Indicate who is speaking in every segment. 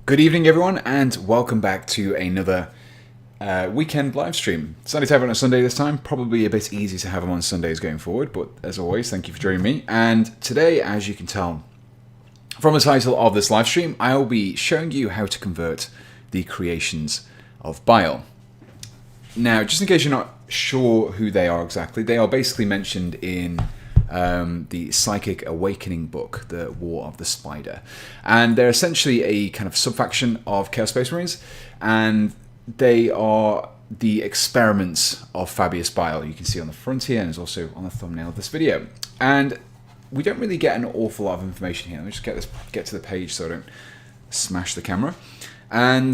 Speaker 1: Good evening, everyone, and welcome back to another weekend live stream. Decided to have it on a Sunday this time. Probably a bit easy to have them on Sundays going forward, but as always, thank you for joining me. And today, as you can tell from the title of this live stream, I will be showing you how to convert the creations of Bile. Now, just in case you're not sure who they are exactly, they are basically mentioned in the Psychic Awakening book, The War of the Spider. And they're essentially a kind of subfaction of Chaos Space Marines, and they are the experiments of Fabius Bile. You can see on the front here, and it's also on the thumbnail of this video. And we don't really get an awful lot of information here. Let me just get to the page so I don't smash the camera. And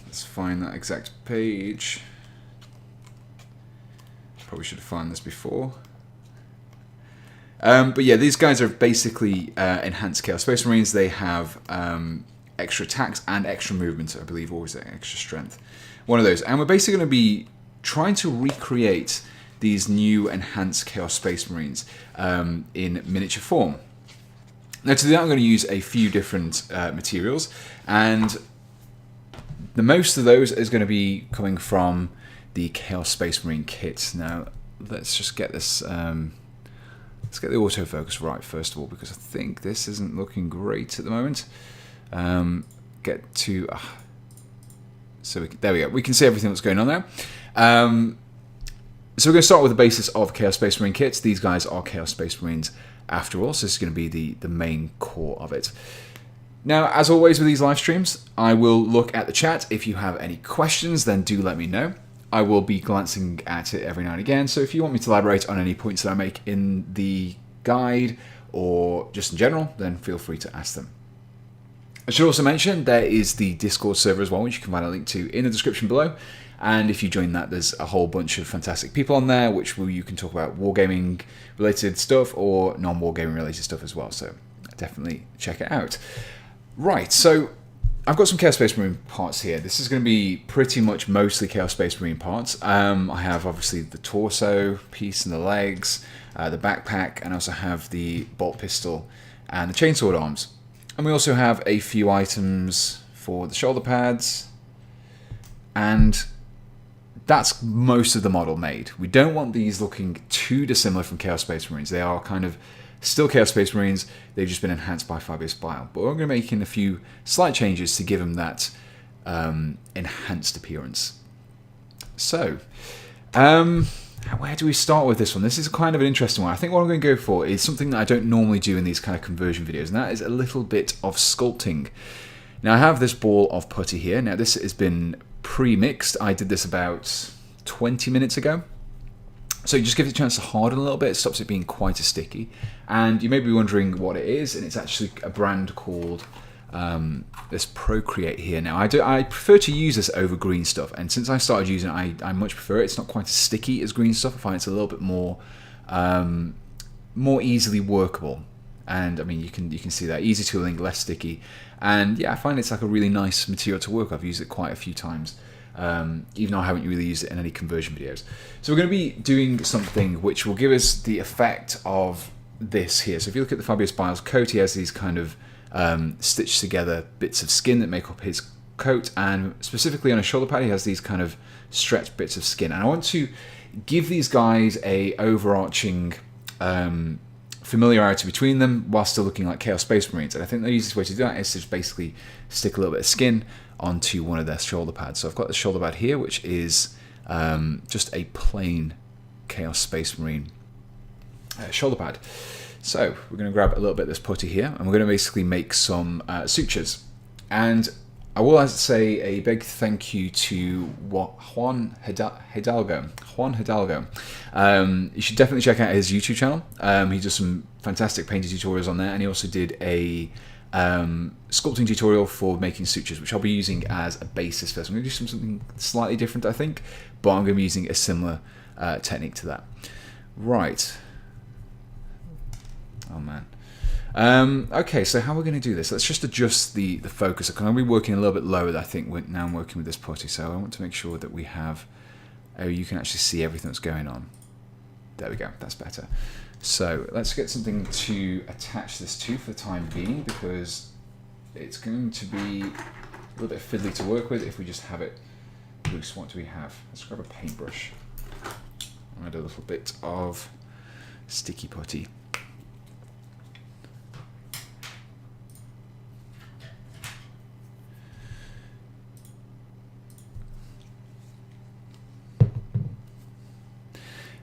Speaker 1: let's find that exact page. Probably should have found this before. But yeah, these guys are basically enhanced Chaos Space Marines. They have extra attacks and extra movement, I believe, or is it extra strength? One of those. And we're basically going to be trying to recreate these new enhanced Chaos Space Marines in miniature form. Now to do that, I'm going to use a few different materials, and the most of those is going to be coming from the Chaos Space Marine kit. Now, let's just get this... let's get the autofocus right first of all, because I think this isn't looking great at the moment. Get to... there we go. We can see everything that's going on there. So we're going to start with the basis of Chaos Space Marine kits. These guys are Chaos Space Marines after all, so this is going to be the main core of it. Now, as always with these live streams, I will look at the chat. If you have any questions, then do let me know. I will be glancing at it every now and again, so if you want me to elaborate on any points that I make in the guide or just in general, then feel free to ask them. I should also mention there is the Discord server as well, which you can find a link to in the description below. And if you join that, there's a whole bunch of fantastic people on there, you can talk about wargaming related stuff or non-wargaming related stuff as well. So definitely check it out. Right, so I've got some Chaos Space Marine parts here. This is going to be pretty much mostly Chaos Space Marine parts. I have obviously the torso piece and the legs, the backpack, and I also have the bolt pistol and the chainsword arms. And we also have a few items for the shoulder pads, and that's most of the model made. We don't want these looking too dissimilar from Chaos Space Marines. They are kind of still Chaos Space Marines, they've just been enhanced by Fabius Bile. But we're going to be making a few slight changes to give them that enhanced appearance. So, where do we start with this one? This is kind of an interesting one. I think what I'm going to go for is something that I don't normally do in these kind of conversion videos, and that is a little bit of sculpting. Now I have this ball of putty here. Now this has been pre-mixed. I did this about 20 minutes ago. So you just give it a chance to harden a little bit. It stops it being quite as sticky. And you may be wondering what it is, and it's actually a brand called this Procreate here. Now I prefer to use this over green stuff, and since I started using it, I much prefer it. It's not quite as sticky as green stuff. I find it's a little bit more easily workable. And I mean, you can see that easy tooling, less sticky, and yeah, I find it's like a really nice material to work with. I've used it quite a few times. Even though I haven't really used it in any conversion videos. So we're going to be doing something which will give us the effect of this here. So if you look at the Fabius Bile's coat, he has these kind of stitched together bits of skin that make up his coat, and specifically on his shoulder pad he has these kind of stretched bits of skin. And I want to give these guys a overarching familiarity between them while still looking like Chaos Space Marines. And I think the easiest way to do that is to just basically stick a little bit of skin onto one of their shoulder pads. So I've got the shoulder pad here, which is just a plain Chaos Space Marine shoulder pad. So we're going to grab a little bit of this putty here, and we're going to basically make some sutures. And I will say a big thank you to Juan Hidalgo. You should definitely check out his YouTube channel. He does some fantastic painting tutorials on there, and he also did a sculpting tutorial for making sutures, which I'll be using as a basis for this. I'm going to do something slightly different, I think, but I'm going to be using a similar technique to that. Right. Oh man. Okay, so how we're going to do this? Let's just adjust the focus. I'm going to be working a little bit lower, I think, now I'm working with this putty, so I want to make sure that we have... Oh, you can actually see everything that's going on. There we go, that's better. So let's get something to attach this to for the time being, because it's going to be a little bit fiddly to work with if we just have it loose. What do we have? Let's grab a paintbrush. Add a little bit of sticky putty.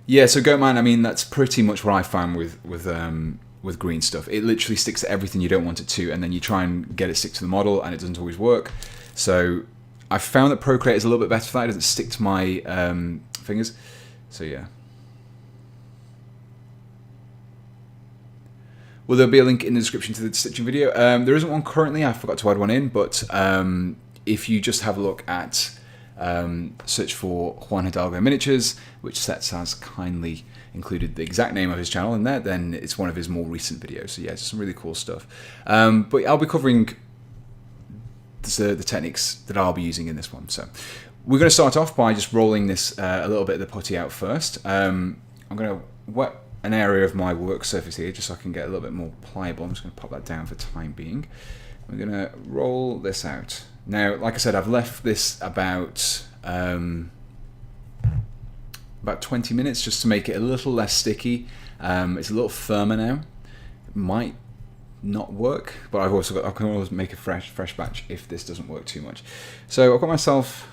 Speaker 1: Yeah, so Goatman, I mean, that's pretty much what I found with green stuff. It literally sticks to everything you don't want it to, and then you try and get it stick to the model, and it doesn't always work. So I found that Procreate is a little bit better for that. It doesn't stick to my fingers. So yeah. Will there be a link in the description to the stitching video? There isn't one currently. I forgot to add one in, but if you just have a look at search for Juan Hidalgo Miniatures, which Sets has kindly included the exact name of his channel in there, then it's one of his more recent videos. So yeah, it's some really cool stuff. But I'll be covering the techniques that I'll be using in this one. So we're going to start off by just rolling this a little bit of the putty out first. I'm going to wet an area of my work surface here just so I can get a little bit more pliable. I'm just going to pop that down for the time being. We're going to roll this out. Now, like I said, I've left this about 20 minutes just to make it a little less sticky. It's a little firmer now. It might not work, but I can always make a fresh batch if this doesn't work too much. So I've got myself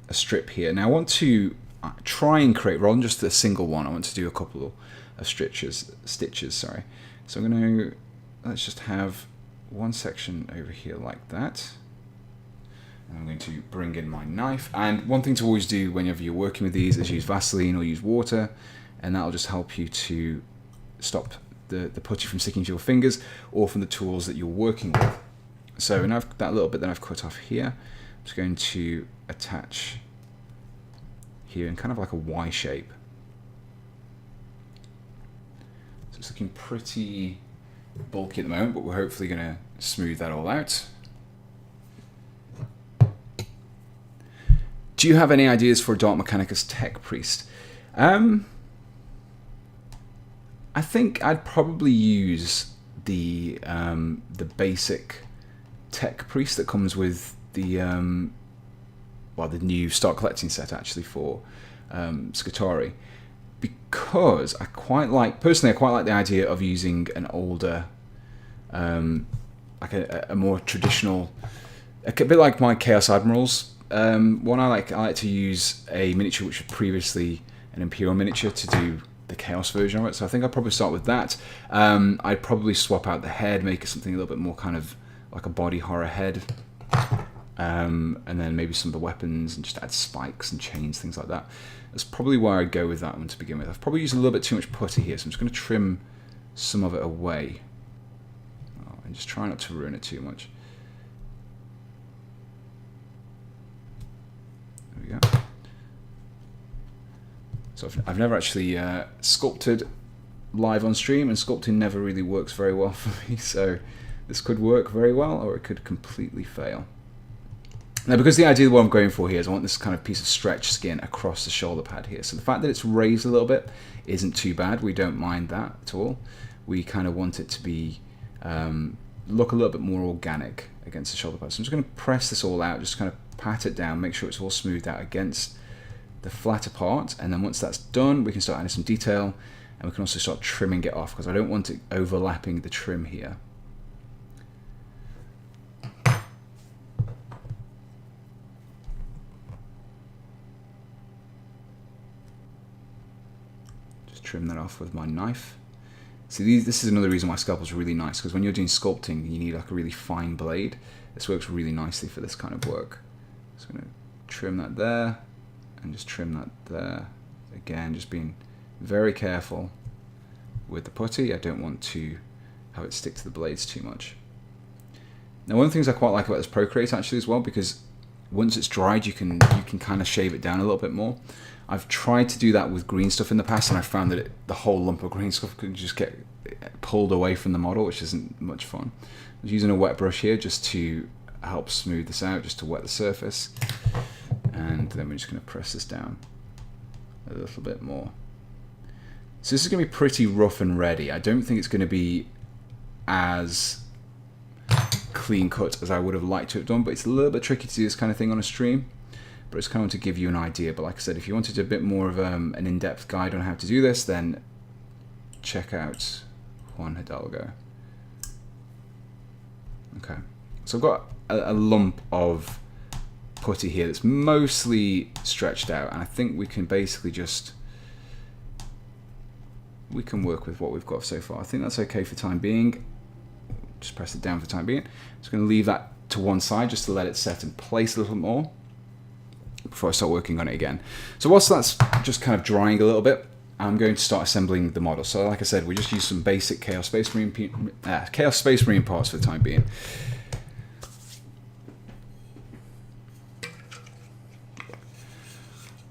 Speaker 1: a strip here. Now I want to try and create, rather than just a single one, I want to do a couple of stitches. Sorry. So I'm going to, let's just have one section over here like that. And I'm going to bring in my knife. And one thing to always do whenever you're working with these is use Vaseline or use water, and that'll just help you to stop the putty from sticking to your fingers or from the tools that you're working with. So now that little bit that I've cut off here, I'm just going to attach here in kind of like a Y shape. So it's looking pretty bulky at the moment, but we're hopefully going to smooth that all out. Do you have any ideas for a Dark Mechanicus Tech Priest? I think I'd probably use the basic Tech Priest that comes with the the new Start Collecting set actually for Scutari, because I quite like the idea of using an older, like a more traditional, a bit like my Chaos Admirals. One I like to use a miniature which was previously an Imperial miniature to do the Chaos version of it. So I think I'd probably start with that. I'd probably swap out the head, make it something a little bit more kind of like a body horror head. And then maybe some of the weapons and just add spikes and chains, things like that. That's probably where I'd go with that one to begin with. I've probably used a little bit too much putty here, so I'm just going to trim some of it away. Oh, and just try not to ruin it too much. There we go. So I've never actually sculpted live on stream, and sculpting never really works very well for me, so this could work very well, or it could completely fail. Now, because the idea of what I'm going for here is I want this kind of piece of stretch skin across the shoulder pad here. So the fact that it's raised a little bit isn't too bad. We don't mind that at all. We kind of want it to be look a little bit more organic against the shoulder pad. So I'm just going to press this all out, just kind of pat it down, make sure it's all smoothed out against the flatter part. And then once that's done, we can start adding some detail, and we can also start trimming it off because I don't want it overlapping the trim here. Trim that off with my knife. See, this is another reason why scalpels are really nice, because when you're doing sculpting, you need like a really fine blade. This works really nicely for this kind of work. So I'm going to trim that there, and just trim that there. Again, just being very careful with the putty. I don't want to have it stick to the blades too much. Now, one of the things I quite like about this Procreate actually as well, because once it's dried, you can kind of shave it down a little bit more. I've tried to do that with green stuff in the past, and I found that the whole lump of green stuff could just get pulled away from the model, which isn't much fun. I was using a wet brush here just to help smooth this out, just to wet the surface. And then we're just going to press this down a little bit more. So this is going to be pretty rough and ready. I don't think it's going to be as clean cut as I would have liked to have done, but it's a little bit tricky to do this kind of thing on a stream. But it's kind of to give you an idea. But like I said, if you wanted a bit more of an in-depth guide on how to do this, then check out Juan Hidalgo. Okay, so I've got a lump of putty here that's mostly stretched out, and I think we can basically we can work with what we've got so far. I think that's okay for the time being. Just press it down for the time being. Just going to leave that to one side just to let it set in place a little more before I start working on it again. So whilst that's just kind of drying a little bit, I'm going to start assembling the model. So like I said, we just use some basic Chaos Space Marine parts for the time being.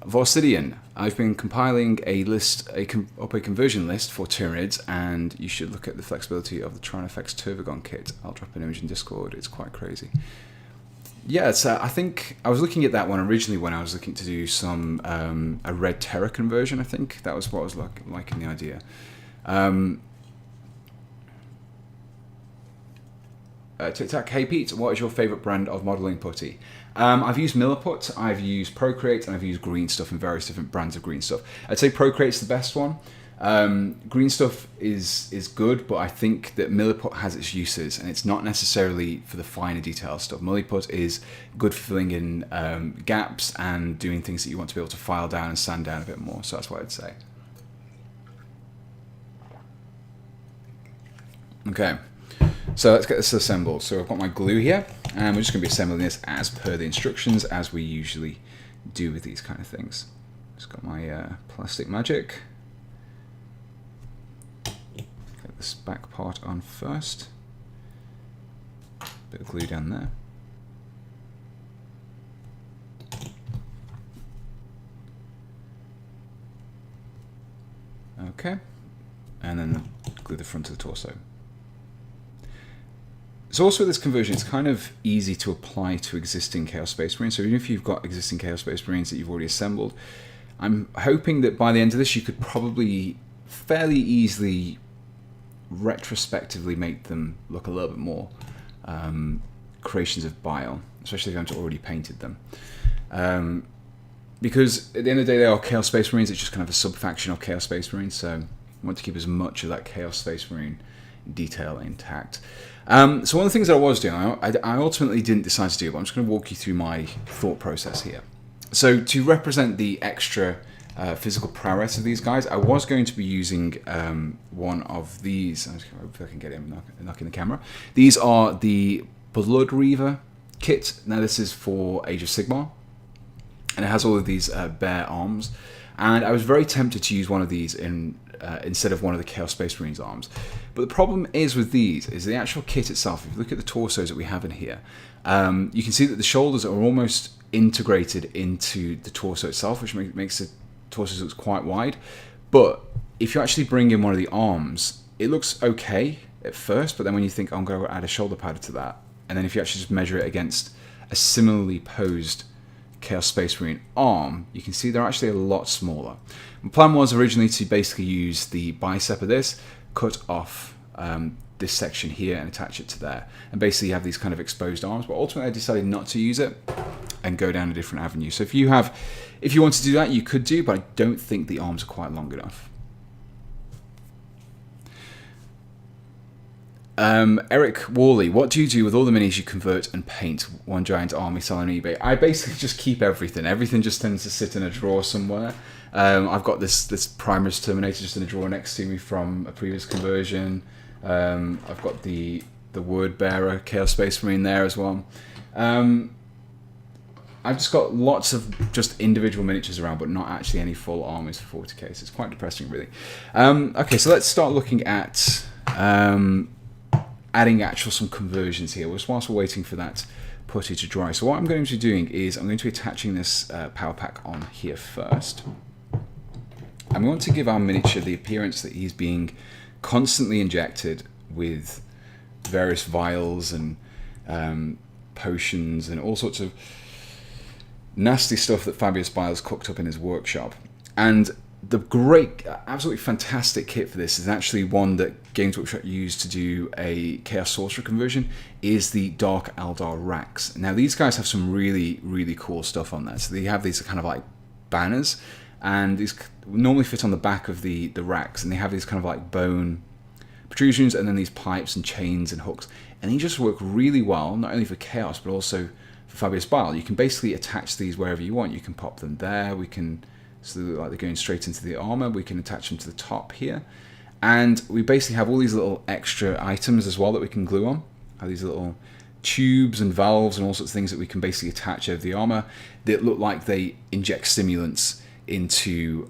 Speaker 1: Vorsidian. I've been compiling a list, a conversion list for Tyranids, and you should look at the flexibility of the Trinifex Turvagon kit. I'll drop an image in Discord. It's quite crazy. Yeah, it's, I think I was looking at that one originally when I was looking to do some a Red Terror conversion. I think that was what I was liking the idea. Tic-Tac, hey Pete, what is your favourite brand of modelling putty? I've used Milliput, I've used Procreate, and I've used Green Stuff and various different brands of Green Stuff. I'd say Procreate's the best one. Green Stuff is good, but I think that Milliput has its uses, and it's not necessarily for the finer detail stuff. Milliput is good for filling in gaps and doing things that you want to be able to file down and sand down a bit more, so that's what I'd say. Okay. So let's get this assembled. So I've got my glue here, and we're just going to be assembling this as per the instructions, as we usually do with these kind of things. Just got my plastic magic. Get this back part on first. Bit of glue down there. Okay, and then glue the front of the torso. So also with this conversion, it's kind of easy to apply to existing Chaos Space Marines. So even if you've got existing Chaos Space Marines that you've already assembled, I'm hoping that by the end of this, you could probably fairly easily retrospectively make them look a little bit more creations of Bile, especially if you haven't already painted them. Because at the end of the day, they are Chaos Space Marines. It's just kind of a sub-faction of Chaos Space Marines, so I want to keep as much of that Chaos Space Marine detail intact. So one of the things that I was doing, I ultimately didn't decide to do, but I'm just going to walk you through my thought process here. So to represent the extra physical prowess of these guys, I was going to be using one of these. I hope I can get him knocking the camera. These are the Blood Reaver kit. Now this is for Age of Sigmar, and it has all of these bare arms. And I was very tempted to use one of these instead of one of the Chaos Space Marines arms. But the problem is with these, is the actual kit itself. If you look at the torsos that we have in here, you can see that the shoulders are almost integrated into the torso itself, which makes the torso look quite wide. But if you actually bring in one of the arms, it looks okay at first, but then when you think, oh, I'm going to add a shoulder pad to that, and then if you actually just measure it against a similarly posed Chaos Space Marine arm, you can see they're actually a lot smaller. My plan was originally to basically use the bicep of this, cut off this section here and attach it to there, and basically have these kind of exposed arms, but ultimately I decided not to use it and go down a different avenue. So if you want to do that, you could do, but I don't think the arms are quite long enough. Eric Worley, what do you do with all the minis you convert and paint? One giant army sell on eBay. I basically just keep everything. Everything just tends to sit in a drawer somewhere. I've got this Primus Terminator just in a drawer next to me from a previous conversion. I've got the Word Bearer Chaos Space Marine there as well. I've just got lots of just individual miniatures around, but not actually any full armies for 40k. So it's quite depressing, really. Okay, so let's start looking at adding some conversions here whilst we're waiting for that putty to dry. So what I'm going to be doing is I'm going to be attaching this power pack on here first. And we want to give our miniature the appearance that he's being constantly injected with various vials and potions and all sorts of nasty stuff that Fabius Bile's cooked up in his workshop. And the great, absolutely fantastic kit for this is actually one that Games Workshop used to do a Chaos Sorcerer conversion, is the Dark Eldar racks. Now these guys have some really, really cool stuff on there. So they have these kind of like banners, and these normally fit on the back of the racks, and they have these kind of like bone protrusions, and then these pipes and chains and hooks. And they just work really well, not only for Chaos, but also for Fabius Bile. You can basically attach these wherever you want. You can pop them there, so they look like they're going straight into the armor. We can attach them to the top here. And we basically have all these little extra items as well that we can glue on. These little tubes and valves and all sorts of things that we can basically attach over the armor that look like they inject stimulants into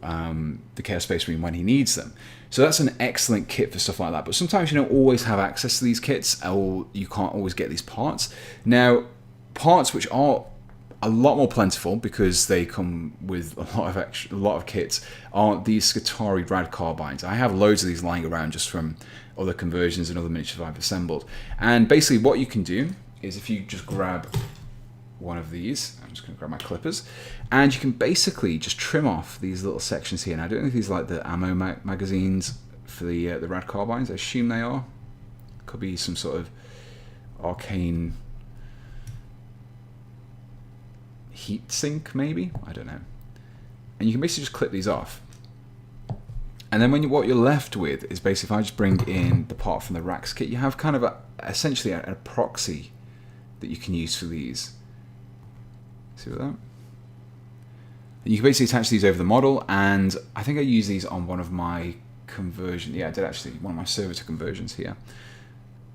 Speaker 1: the Chaos Space Marine when he needs them. So that's an excellent kit for stuff like that. But sometimes you don't always have access to these kits, or you can't always get these parts. Now, parts which are a lot more plentiful because they come with a lot of kits are these Skitarii Rad Carbines. I have loads of these lying around just from other conversions and other miniatures I've assembled. And basically what you can do is if you just grab one of these, I'm just going to grab my clippers, and you can basically just trim off these little sections here. And I don't know if these are like the ammo magazines for the Rad Carbines. I assume they are. Could be some sort of arcane heat sink, maybe, I don't know. And you can basically just clip these off, and then what you're left with is basically, if I just bring in the part from the racks kit, you have kind of essentially a proxy that you can use for these. See what that? And you can basically attach these over the model, and I think I use these on one of my conversions. Yeah, I did actually, one of my servitor conversions here.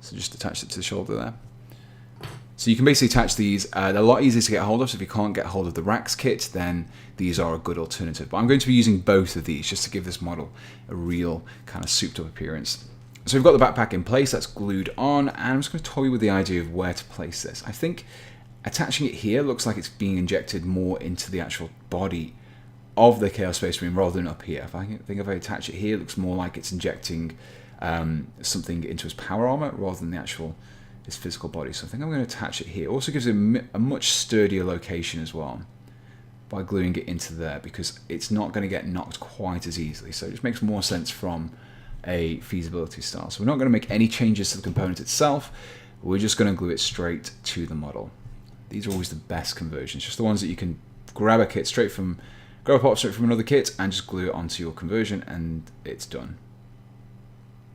Speaker 1: So just attach it to the shoulder there. So you can basically attach these. They're a lot easier to get hold of, so if you can't get hold of the racks kit, then these are a good alternative. But I'm going to be using both of these just to give this model a real kind of souped up appearance. So we've got the backpack in place, that's glued on, and I'm just going to toy with the idea of where to place this. I think attaching it here looks like it's being injected more into the actual body of the Chaos Space Marine rather than up here. If I attach it here, it looks more like it's injecting something into his power armor rather than his physical body. So I think I'm going to attach it here. Also gives it a much sturdier location as well by gluing it into there, because it's not going to get knocked quite as easily. So it just makes more sense from a feasibility style. So we're not going to make any changes to the component itself. We're just going to glue it straight to the model. These are always the best conversions, just the ones that you can grab a part straight from another kit and just glue it onto your conversion, and it's done.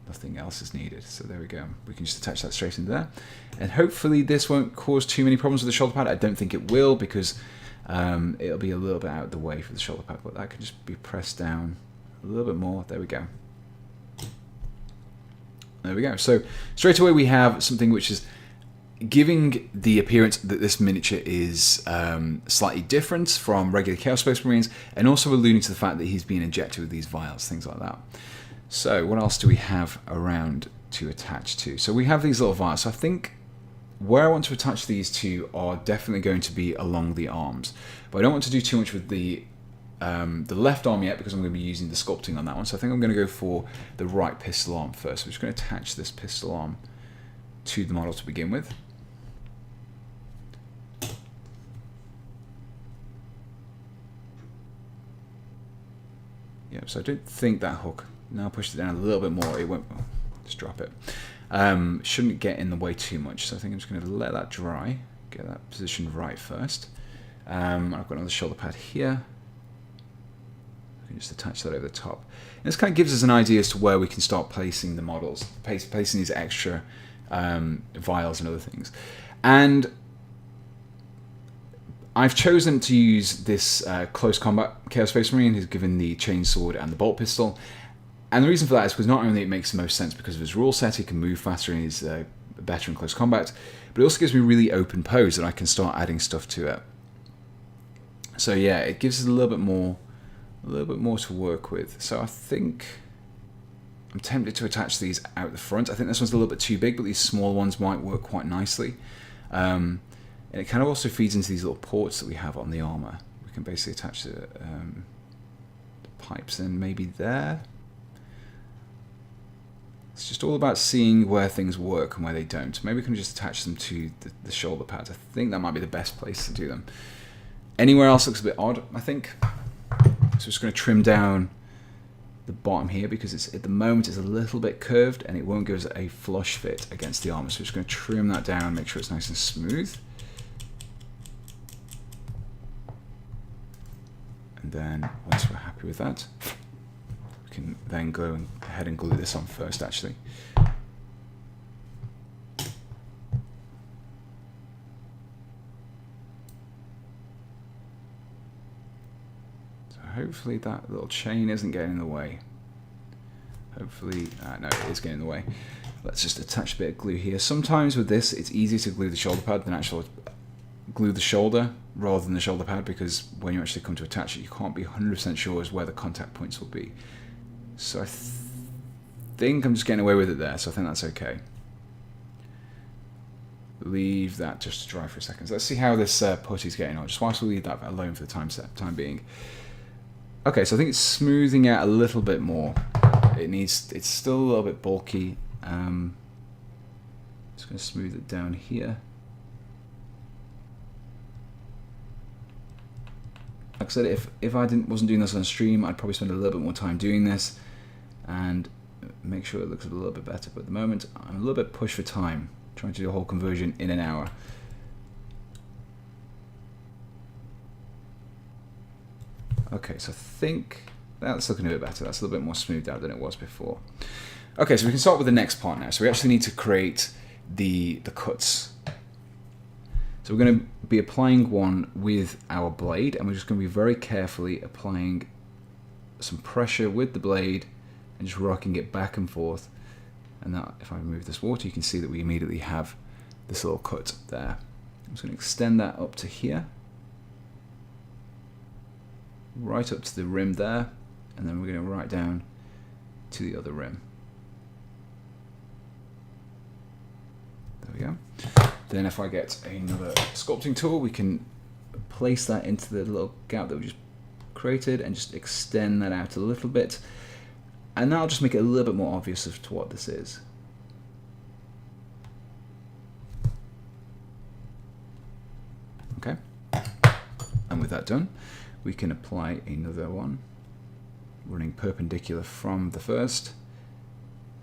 Speaker 1: Nothing else is needed. So there we go. We can just attach that straight into there. And hopefully this won't cause too many problems with the shoulder pad. I don't think it will, because it'll be a little bit out of the way for the shoulder pad, but that can just be pressed down a little bit more. There we go. There we go. So straight away we have something which is giving the appearance that this miniature is slightly different from regular Chaos Space Marines, and also alluding to the fact that he's being injected with these vials, things like that. So what else do we have around to attach to? So we have these little vials. So I think where I want to attach these to are definitely going to be along the arms, but I don't want to do too much with the left arm yet, because I'm going to be using the sculpting on that one. So I think I'm going to go for the right pistol arm first. So we're just going to attach this pistol arm to the model to begin with. Yep, so I don't think that hook, now push it down a little bit more, it won't, just drop it. Shouldn't get in the way too much, so I think I'm just going to let that dry, get that positioned right first. I've got another shoulder pad here. I can just attach that over the top. And this kind of gives us an idea as to where we can start placing the models, placing these extra vials and other things. And I've chosen to use this close combat Chaos Space Marine who's given the chainsword and the bolt pistol. And the reason for that is because not only it makes the most sense because of his rule set, he can move faster and he's better in close combat, but it also gives me really open pose and I can start adding stuff to it. So yeah, it gives us a little bit more to work with. So I think I'm tempted to attach these out the front. I think this one's a little bit too big, but these small ones might work quite nicely. And it kind of also feeds into these little ports that we have on the armor. We can basically attach the pipes in maybe there. It's just all about seeing where things work and where they don't. Maybe we can just attach them to the shoulder pads. I think that might be the best place to do them. Anywhere else looks a bit odd, I think. So I'm just going to trim down the bottom here because it's at the moment it's a little bit curved and it won't give us a flush fit against the armor. So we're just going to trim that down, make sure it's nice and smooth. And then once we're happy with that, we can then go ahead and glue this on first actually. Hopefully that little chain isn't getting in the way. Hopefully, no, it is getting in the way. Let's just attach a bit of glue here. Sometimes with this, it's easier to glue the shoulder pad than actually glue the shoulder rather than the shoulder pad, because when you actually come to attach it, you can't be 100% sure as where the contact points will be. So I think I'm just getting away with it there, so I think that's okay. Leave that just to dry for a second. So let's see how this putty's getting on, just whilst we leave that alone for the time being. Okay, so I think it's smoothing out a little bit more. It's still a little bit bulky. Just going to smooth it down here. Like I said, if I wasn't doing this on stream, I'd probably spend a little bit more time doing this and make sure it looks a little bit better. But at the moment, I'm a little bit pushed for time, trying to do a whole conversion in an hour. Okay, so I think that's looking a bit better. That's a little bit more smoothed out than it was before. Okay, so we can start with the next part now. So we actually need to create the cuts. So we're going to be applying one with our blade, and we're just going to be very carefully applying some pressure with the blade and just rocking it back and forth. And that, if I remove this water, you can see that we immediately have this little cut there. I'm just going to extend that up to here. Right up to the rim there, and then we're going to right down to the other rim. There we go. Then if I get another sculpting tool, we can place that into the little gap that we just created and just extend that out a little bit, and that'll just make it a little bit more obvious as to what this is. Okay, and with that done, we can apply another one, running perpendicular from the first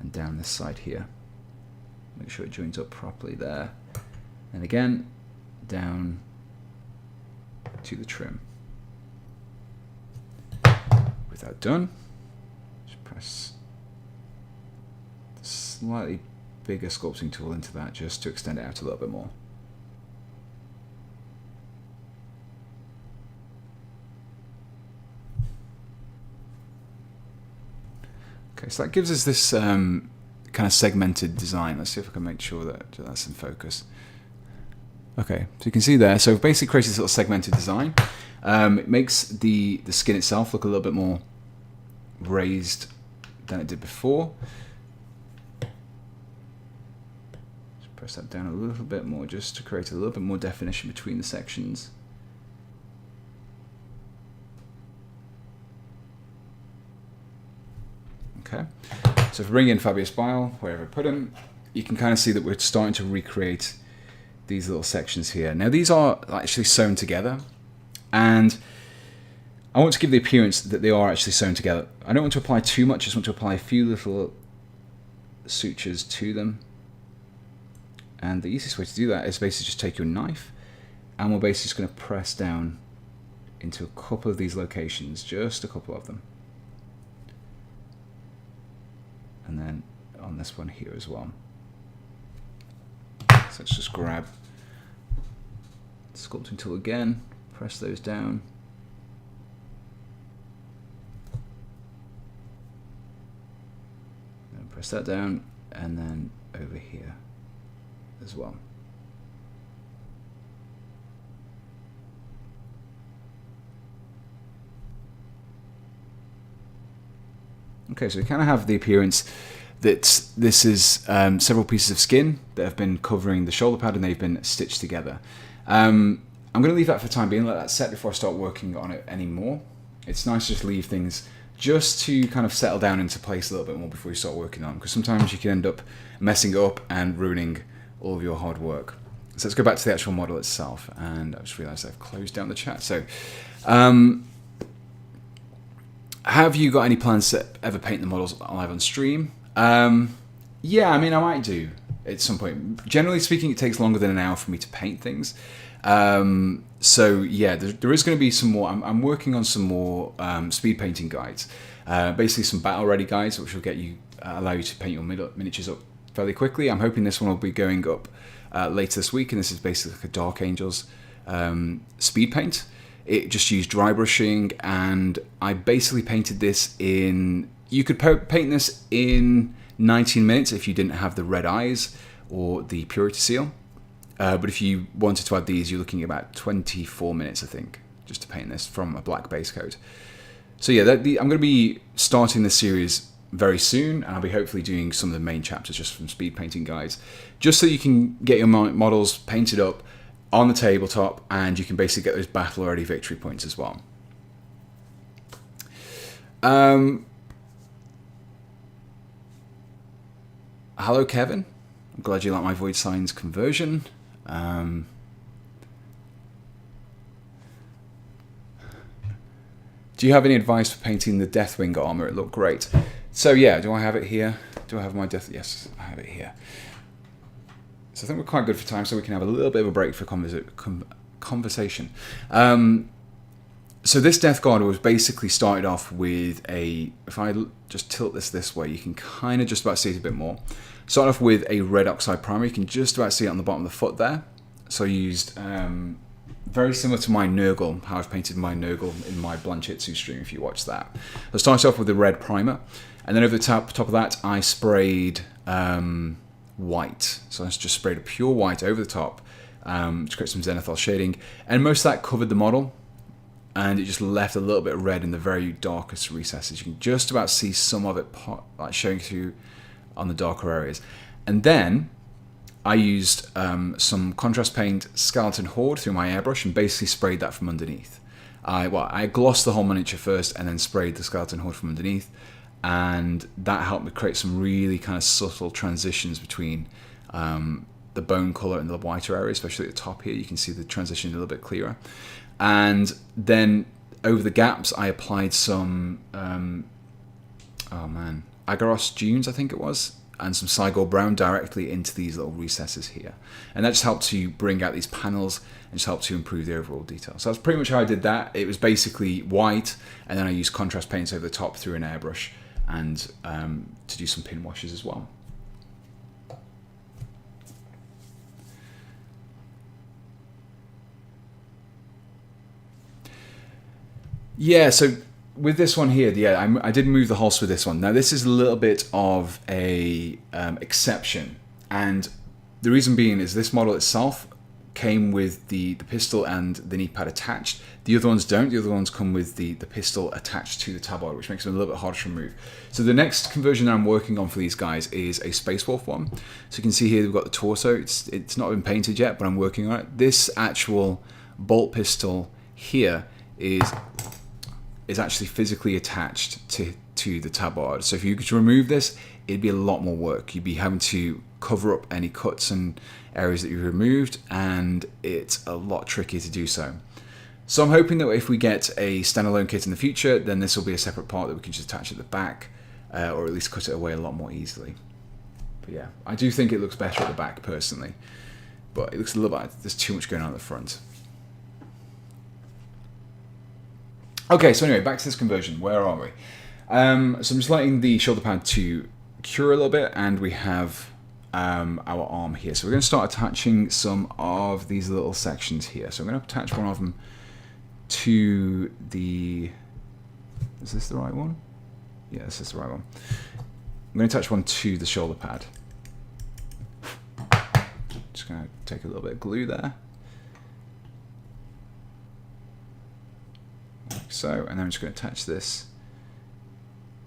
Speaker 1: and down this side here. Make sure it joins up properly there. And again, down to the trim. With that done, just press the slightly bigger sculpting tool into that just to extend it out a little bit more. Okay, so that gives us this kind of segmented design. Let's see if I can make sure that that's in focus. Okay, so you can see there, so we've basically created this little segmented design. It makes the skin itself look a little bit more raised than it did before. Just press that down a little bit more just to create a little bit more definition between the sections. Okay, so if we bring in Fabius Bile, wherever I put him, you can kind of see that we're starting to recreate these little sections here. Now these are actually sewn together, and I want to give the appearance that they are actually sewn together. I don't want to apply too much, I just want to apply a few little sutures to them. And the easiest way to do that is basically just take your knife, and we're basically just going to press down into a couple of these locations, just a couple of them. And then on this one here as well. So let's just grab the sculpting tool again, press those down. And press that down, and then over here as well. Okay, so we kind of have the appearance that this is several pieces of skin that have been covering the shoulder pad and they've been stitched together. I'm going to leave that for the time being, let that set before I start working on it anymore. It's nice to just leave things just to kind of settle down into place a little bit more before you start working on them, because sometimes you can end up messing it up and ruining all of your hard work. So let's go back to the actual model itself, and I just realized I've closed down the chat. So have you got any plans to ever paint the models live on stream? Yeah, I mean, I might do at some point. Generally speaking, it takes longer than an hour for me to paint things. So yeah, there is going to be some more. I'm working on some more speed painting guides. Basically some battle ready guides, which will get you allow you to paint your miniatures up fairly quickly. I'm hoping this one will be going up later this week, and this is basically like a Dark Angels speed paint. It just used dry brushing, and I basically painted this in... You could paint this in 19 minutes if you didn't have the red eyes or the purity seal. But if you wanted to add these, you're looking at about 24 minutes, I think, just to paint this from a black base coat. So yeah, I'm going to be starting this series very soon, and I'll be hopefully doing some of the main chapters just from speed painting guides, just so you can get your models painted up on the tabletop, and you can basically get those battle-ready victory points as well. Hello, Kevin. I'm glad you like my Void Signs conversion. Do you have any advice for painting the Deathwing armor? It looked great. So yeah, do I have it here? Do I have my Death? Yes, I have it here. So I think we're quite good for time, so we can have a little bit of a break for conversation. So this Death Guard was basically started off with a... If I just tilt this way, you can kind of just about see it a bit more. Started off with a red oxide primer. You can just about see it on the bottom of the foot there. So I used... very similar to my Nurgle, how I've painted my Nurgle in my Blanchitsu stream, if you watch that. I started off with the red primer, and then over the top of that, I sprayed white. So I just sprayed a pure white over the top to create some Zenithal shading, and most of that covered the model, and it just left a little bit of red in the very darkest recesses. You can just about see some of it like showing through on the darker areas. And then I used some contrast paint Skeleton Horde through my airbrush and basically sprayed that from underneath. I glossed the whole miniature first and then sprayed the Skeleton Horde from underneath, and that helped me create some really kind of subtle transitions between the bone colour and the whiter area, especially at the top here. You can see the transition a little bit clearer. And then over the gaps I applied some Agaros Dunes, I think it was, and some Cygor Brown directly into these little recesses here. And that just helped to bring out these panels and just helped to improve the overall detail. So that's pretty much how I did that. It was basically white, and then I used contrast paints over the top through an airbrush, and to do some pin washes as well. Yeah, so with this one here, yeah, I did move the holster with this one. Now this is a little bit of a exception, and the reason being is this model itself came with the pistol and the knee pad attached. The other ones don't. The other ones come with the pistol attached to the tabard, which makes them a little bit harder to remove. So the next conversion that I'm working on for these guys is a Space Wolf one. So you can see here we've got the torso. It's not been painted yet, but I'm working on it. This actual bolt pistol here is actually physically attached to the tabard. So if you could remove this, it'd be a lot more work. You'd be having to cover up any cuts and areas that you've removed, and it's a lot trickier to do so. So I'm hoping that if we get a standalone kit in the future, then this will be a separate part that we can just attach at the back, or at least cut it away a lot more easily. But yeah, I do think it looks better at the back personally, but it looks a little bit, there's too much going on at the front. Okay, so anyway, back to this conversion. Where are we? So I'm just letting the shoulder pad to cure a little bit, and we have our arm here. So we're going to start attaching some of these little sections here. So I'm going to attach one of them to the... Is this the right one? Yeah, this is the right one. I'm going to attach one to the shoulder pad. Just going to take a little bit of glue there. Like so, and then I'm just going to attach this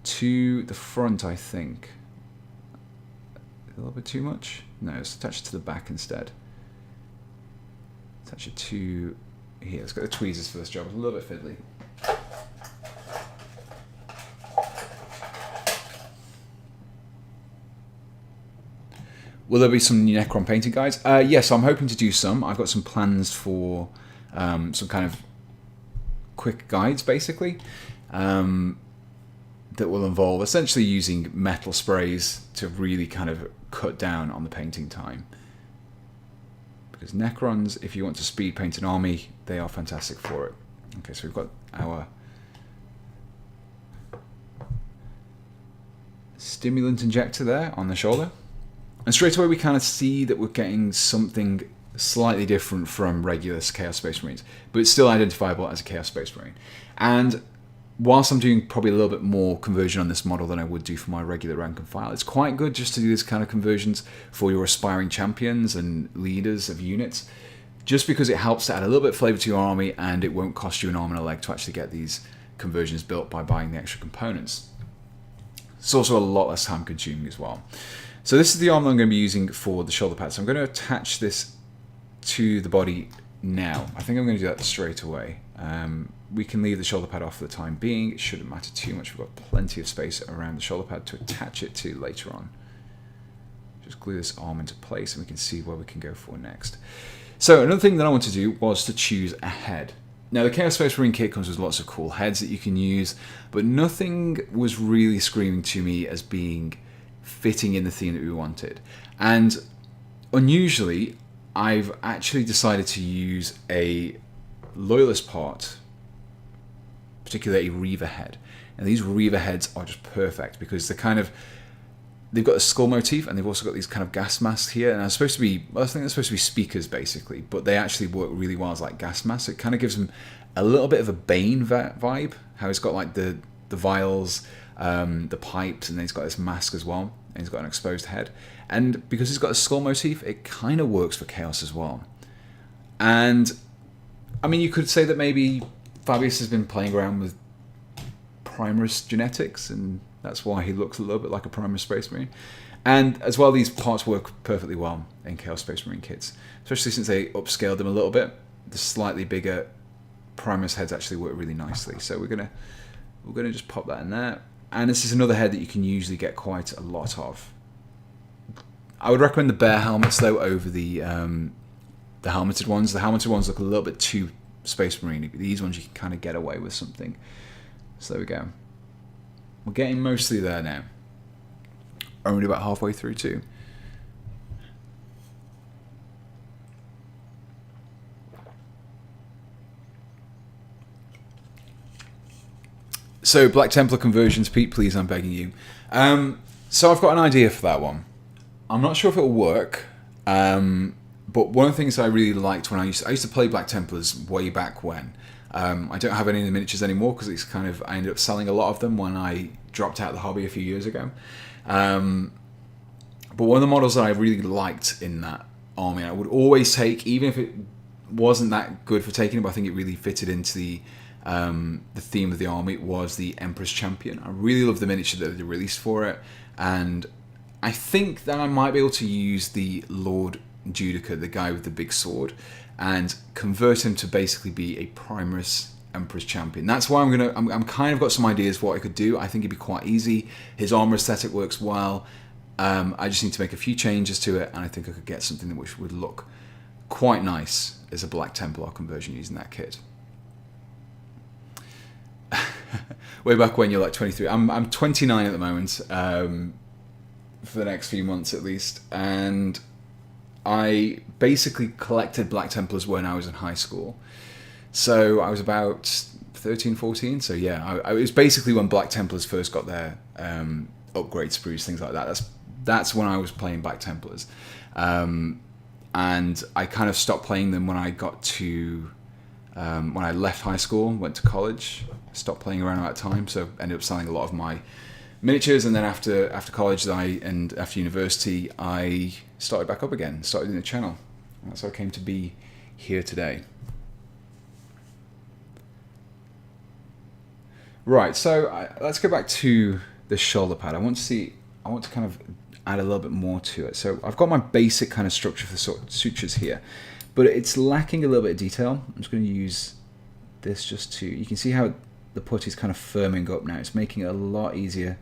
Speaker 1: to the front, I think. A little bit too much? No, let's attach it to the back instead. Attach it to here. Let's get the tweezers for this job. It's a little bit fiddly. Will there be some Necron painting guides? Yes, I'm hoping to do some. I've got some plans for some kind of quick guides, basically. that will involve essentially using metal sprays to really kind of cut down on the painting time. Because Necrons, if you want to speed paint an army, they are fantastic for it. Okay, so we've got our stimulant injector there on the shoulder. And straight away we kind of see that we're getting something slightly different from regular Chaos Space Marines, but it's still identifiable as a Chaos Space Marine. And whilst I'm doing probably a little bit more conversion on this model than I would do for my regular rank and file, it's quite good just to do this kind of conversions for your aspiring champions and leaders of units, just because it helps to add a little bit of flavour to your army, and it won't cost you an arm and a leg to actually get these conversions built by buying the extra components. It's also a lot less time consuming as well. So this is the arm that I'm going to be using for the shoulder pad. So I'm going to attach this to the body now. I think I'm going to do that straight away. We can leave the shoulder pad off for the time being. It shouldn't matter too much. We've got plenty of space around the shoulder pad to attach it to later on. Just glue this arm into place and we can see where we can go for next. So another thing that I want to do was to choose a head. Now the Chaos Space Marine kit comes with lots of cool heads that you can use, but nothing was really screaming to me as being fitting in the theme that we wanted. And unusually, I've actually decided to use a Loyalist part, particularly a Reaver head. And these Reaver heads are just perfect because they've got a skull motif and they've also got these kind of gas masks here. And I think they're supposed to be speakers basically, but they actually work really well as like gas masks. It kind of gives them a little bit of a Bane vibe, how it's got like the vials, the pipes, and then he's got this mask as well. And he's got an exposed head. And because he's got a skull motif, it kind of works for Chaos as well. And I mean, you could say that maybe Fabius has been playing around with Primus genetics, and that's why he looks a little bit like a Primus Space Marine. And as well, these parts work perfectly well in Chaos Space Marine kits, especially since they upscaled them a little bit. The slightly bigger Primus heads actually work really nicely. So we're gonna just pop that in there. And this is another head that you can usually get quite a lot of. I would recommend the bear helmets though over the helmeted ones. The helmeted ones look a little bit too Space Marine. These ones you can kind of get away with something. So there we go. We're getting mostly there now. Only about halfway through too. So Black Templar conversions, Pete, please, I'm begging you. So I've got an idea for that one. I'm not sure if it'll work, but one of the things I really liked when I used to play Black Templars way back when. I don't have any of the miniatures anymore because it's I ended up selling a lot of them when I dropped out of the hobby a few years ago. But one of the models that I really liked in that army, I would always take, even if it wasn't that good for taking it, but I think it really fitted into the theme of the army, was the Emperor's Champion. I really love the miniature that they released for it, and I think that I might be able to use the Lord Judica, the guy with the big sword, and convert him to basically be a Primus Emperor's Champion. That's why I'm kind of got some ideas for what I could do. I think it'd be quite easy. His armor aesthetic works well. I just need to make a few changes to it, and I think I could get something which would look quite nice as a Black Templar conversion using that kit. Way back when you're like 23. I'm 29 at the moment, for the next few months at least, and I basically collected Black Templars when I was in high school. So I was about 13, 14. So yeah, it was basically when Black Templars first got their upgrade sprues, things like that. That's when I was playing Black Templars. And I kind of stopped playing them when I got to, when I left high school, went to college, stopped playing around at that time. So ended up selling a lot of my miniatures, and then after college and after university, I started back up again, started doing the channel. And that's how I came to be here today. Right, so let's go back to the shoulder pad. I want to kind of add a little bit more to it. So I've got my basic kind of structure for the sutures here, but it's lacking a little bit of detail. I'm just going to use this just to, you can see how the putty's kind of firming up now. It's making it a lot easier.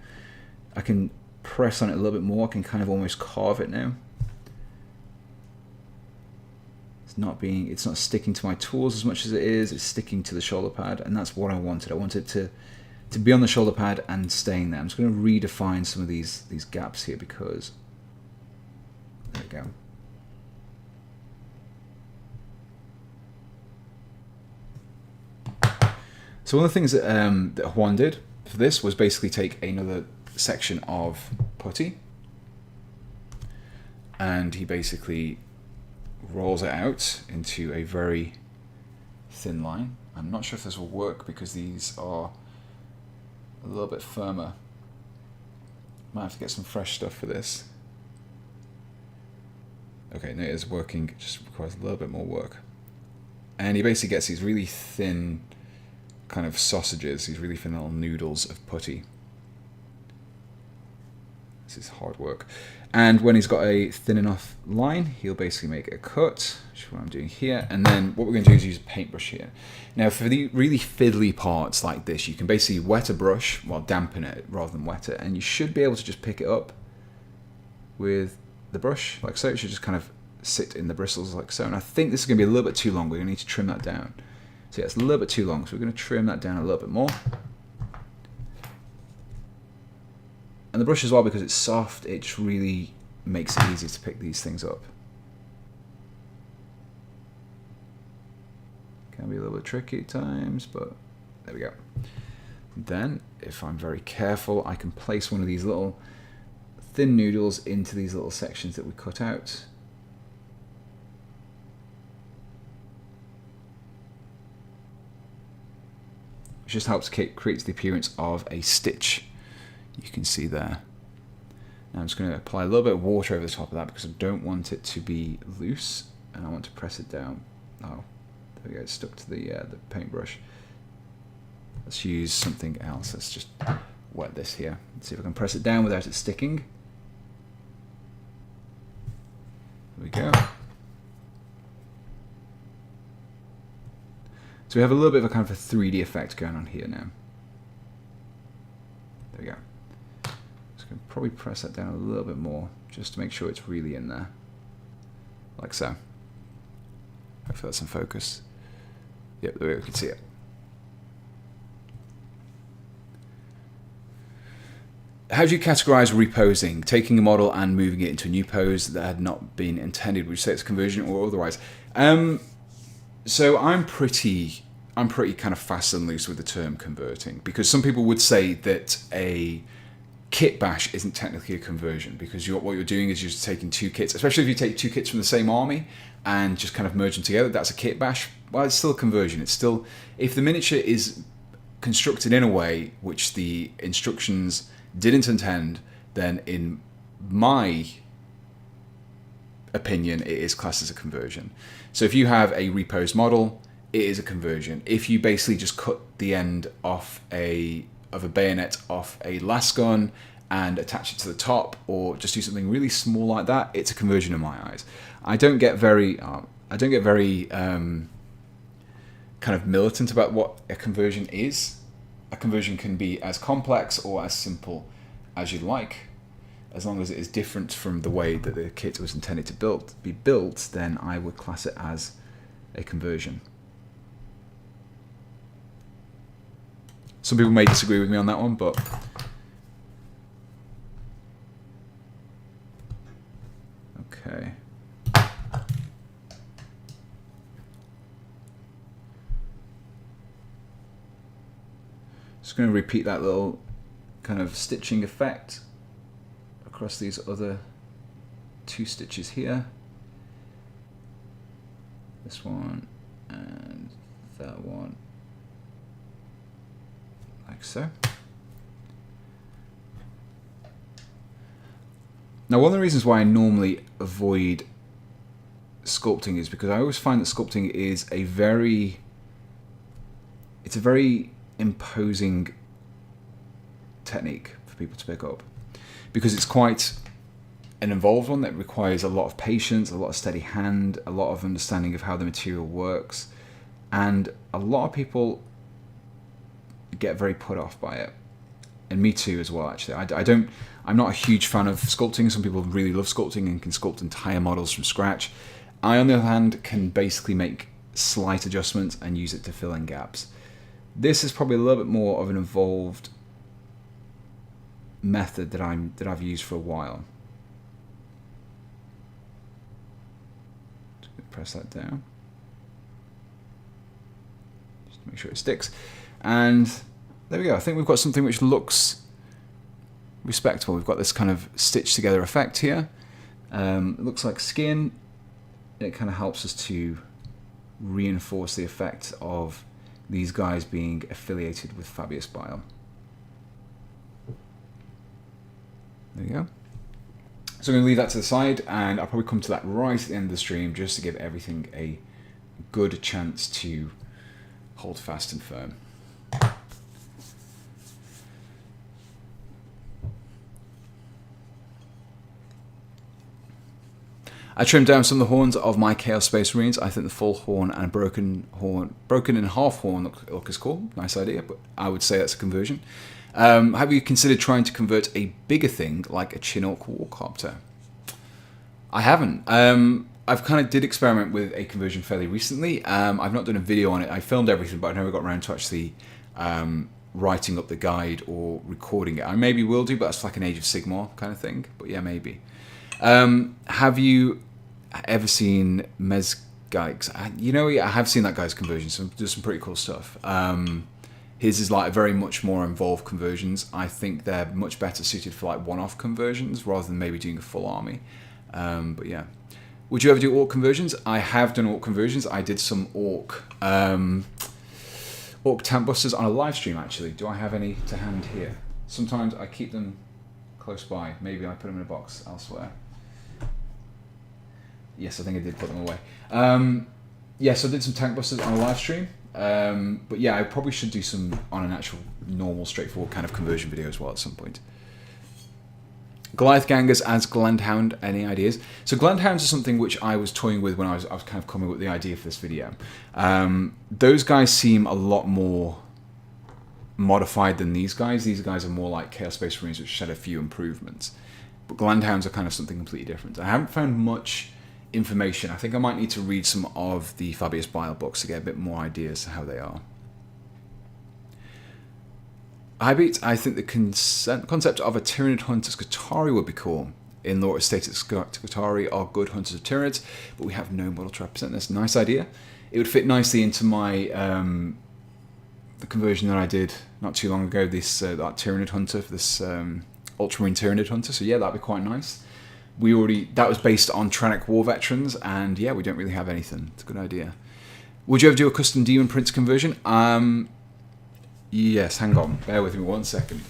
Speaker 1: I can press on it a little bit more. I can kind of almost carve it now. It's not sticking to my tools as much as it is. It's sticking to the shoulder pad, and that's what I wanted. I wanted to to be on the shoulder pad and staying there. I'm just going to redefine some of these gaps here because there we go. So one of the things that Juan did for this was basically take another section of putty and he basically rolls it out into a very thin line. I'm not sure if this will work because these are a little bit firmer. Might have to get some fresh stuff for this. Okay, no, it is working, it just requires a little bit more work. And he basically gets these really thin kind of sausages, these really thin little noodles of putty. This is hard work. And when he's got a thin enough line, he'll basically make a cut, which is what I'm doing here. And then what we're going to do is use a paintbrush here. Now for the really fiddly parts like this, you can basically wet a brush, well dampen it rather than wet it, and you should be able to just pick it up with the brush like so. It should just kind of sit in the bristles like so. And I think this is going to be a little bit too long. We're going to need to trim that down. So yeah, it's a little bit too long, so we're going to trim that down a little bit more. And the brush as well, because it's soft, it just really makes it easy to pick these things up. Can be a little bit tricky at times, but there we go. Then, if I'm very careful, I can place one of these little thin noodles into these little sections that we cut out. Which just helps create the appearance of a stitch. You can see there. Now I'm just going to apply a little bit of water over the top of that because I don't want it to be loose and I want to press it down. Oh, there we go, it's stuck to the paintbrush. Let's use something else. Let's just wet this here. Let's see if I can press it down without it sticking. There we go. So we have a little bit of a kind of a 3D effect going on here now. There we go. Just going to probably press that down a little bit more just to make sure it's really in there. Like so. Hopefully that's in focus. Yep, there we go, we can see it. How do you categorize reposing? Taking a model and moving it into a new pose that had not been intended. Would you say it's conversion or otherwise? So I'm pretty kind of fast and loose with the term converting, because some people would say that a kit bash isn't technically a conversion, because what you're doing is you're just taking two kits, especially if you take two kits from the same army and just kind of merge them together. That's a kit bash. Well, it's still a conversion. It's still, if the miniature is constructed in a way which the instructions didn't intend, then in my opinion, it is classed as a conversion. So if you have a reposed model, it is a conversion. If you basically just cut the end off a bayonet off a gun and attach it to the top, or just do something really small like that, it's a conversion in my eyes. I don't get very kind of militant about what a conversion is. A conversion can be as complex or as simple as you like. As long as it is different from the way that the kit was intended to be built, then I would class it as a conversion. Some people may disagree with me on that one, but okay. Just going to repeat that little kind of stitching effect across these other two stitches here. This one and that one. Like so. Now, one of the reasons why I normally avoid sculpting is because I always find that sculpting is a very imposing technique for people to pick up, because it's quite an involved one that requires a lot of patience, a lot of steady hand, a lot of understanding of how the material works, and a lot of people get very put off by it, and me too as well. Actually, I'm not a huge fan of sculpting. Some people really love sculpting and can sculpt entire models from scratch. I, on the other hand, can basically make slight adjustments and use it to fill in gaps. This is probably a little bit more of an involved method that I've used for a while. Just gonna press that down. Just to make sure it sticks. And there we go. I think we've got something which looks respectable. We've got this kind of stitched together effect here. It looks like skin. It kind of helps us to reinforce the effect of these guys being affiliated with Fabius Bile. There you go. So I'm going to leave that to the side, and I'll probably come to that right at the end of the stream just to give everything a good chance to hold fast and firm. I trimmed down some of the horns of my Chaos Space Marines. I think the full horn and a broken in half horn look as cool. Nice idea, but I would say that's a conversion. Have you considered trying to convert a bigger thing like a Chinook Warcopter? I haven't. I've kind of did experiment with a conversion fairly recently. I've not done a video on it. I filmed everything, but I never got around to actually writing up the guide or recording it. I maybe will do, but it's like an Age of Sigmar kind of thing. But yeah, maybe. Have you ever seen Mezgikes? You know, I have seen that guy's conversion. So there's some pretty cool stuff. His is like very much more involved conversions. I think they're much better suited for like one-off conversions rather than maybe doing a full army. But yeah. Would you ever do orc conversions? I have done orc conversions. I did some orc tank busters on a live stream actually. Do I have any to hand here? Sometimes I keep them close by. Maybe I put them in a box elsewhere. Yes, I think I did put them away. Yes, I did some tank busters on a live stream. But yeah, I probably should do some on an actual normal, straightforward kind of conversion video as well at some point. Goliath Gangers as Glendhound, any ideas? So Glendhounds are something which I was toying with when I was kind of coming up with the idea for this video. Those guys seem a lot more modified than these guys. These guys are more like Chaos Space Marines, which had a few improvements. But Glendhounds are kind of something completely different. I haven't found much information. I think I might need to read some of the Fabius Bile books to get a bit more ideas to how they are. I think the concept of a Tyranid hunter Scutari would be cool. In lore, it stated Scutari are good hunters of Tyranids, but we have no model to represent this. Nice idea. It would fit nicely into my the conversion that I did not too long ago. This that Tyranid hunter for this Ultramarine Tyranid hunter. So yeah, that'd be quite nice. That was based on Trannic War veterans, and yeah, we don't really have anything. It's a good idea. Would you ever do a custom Demon Prince conversion? Yes, hang on. Bear with me 1 second.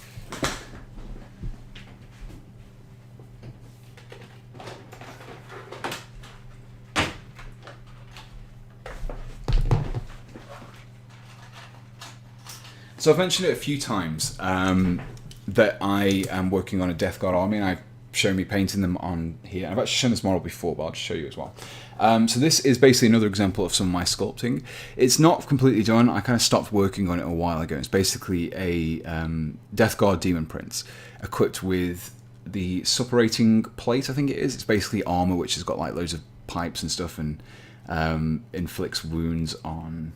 Speaker 1: So I've mentioned it a few times that I am working on a Death Guard army, and I've shown me painting them on here. I've actually shown this model before, but I'll just show you as well. So this is basically another example of some of my sculpting. It's not completely done. I kind of stopped working on it a while ago. It's basically a Death Guard Demon Prince equipped with the suppurating plate, I think it is. It's basically armor which has got like loads of pipes and stuff, and inflicts wounds on...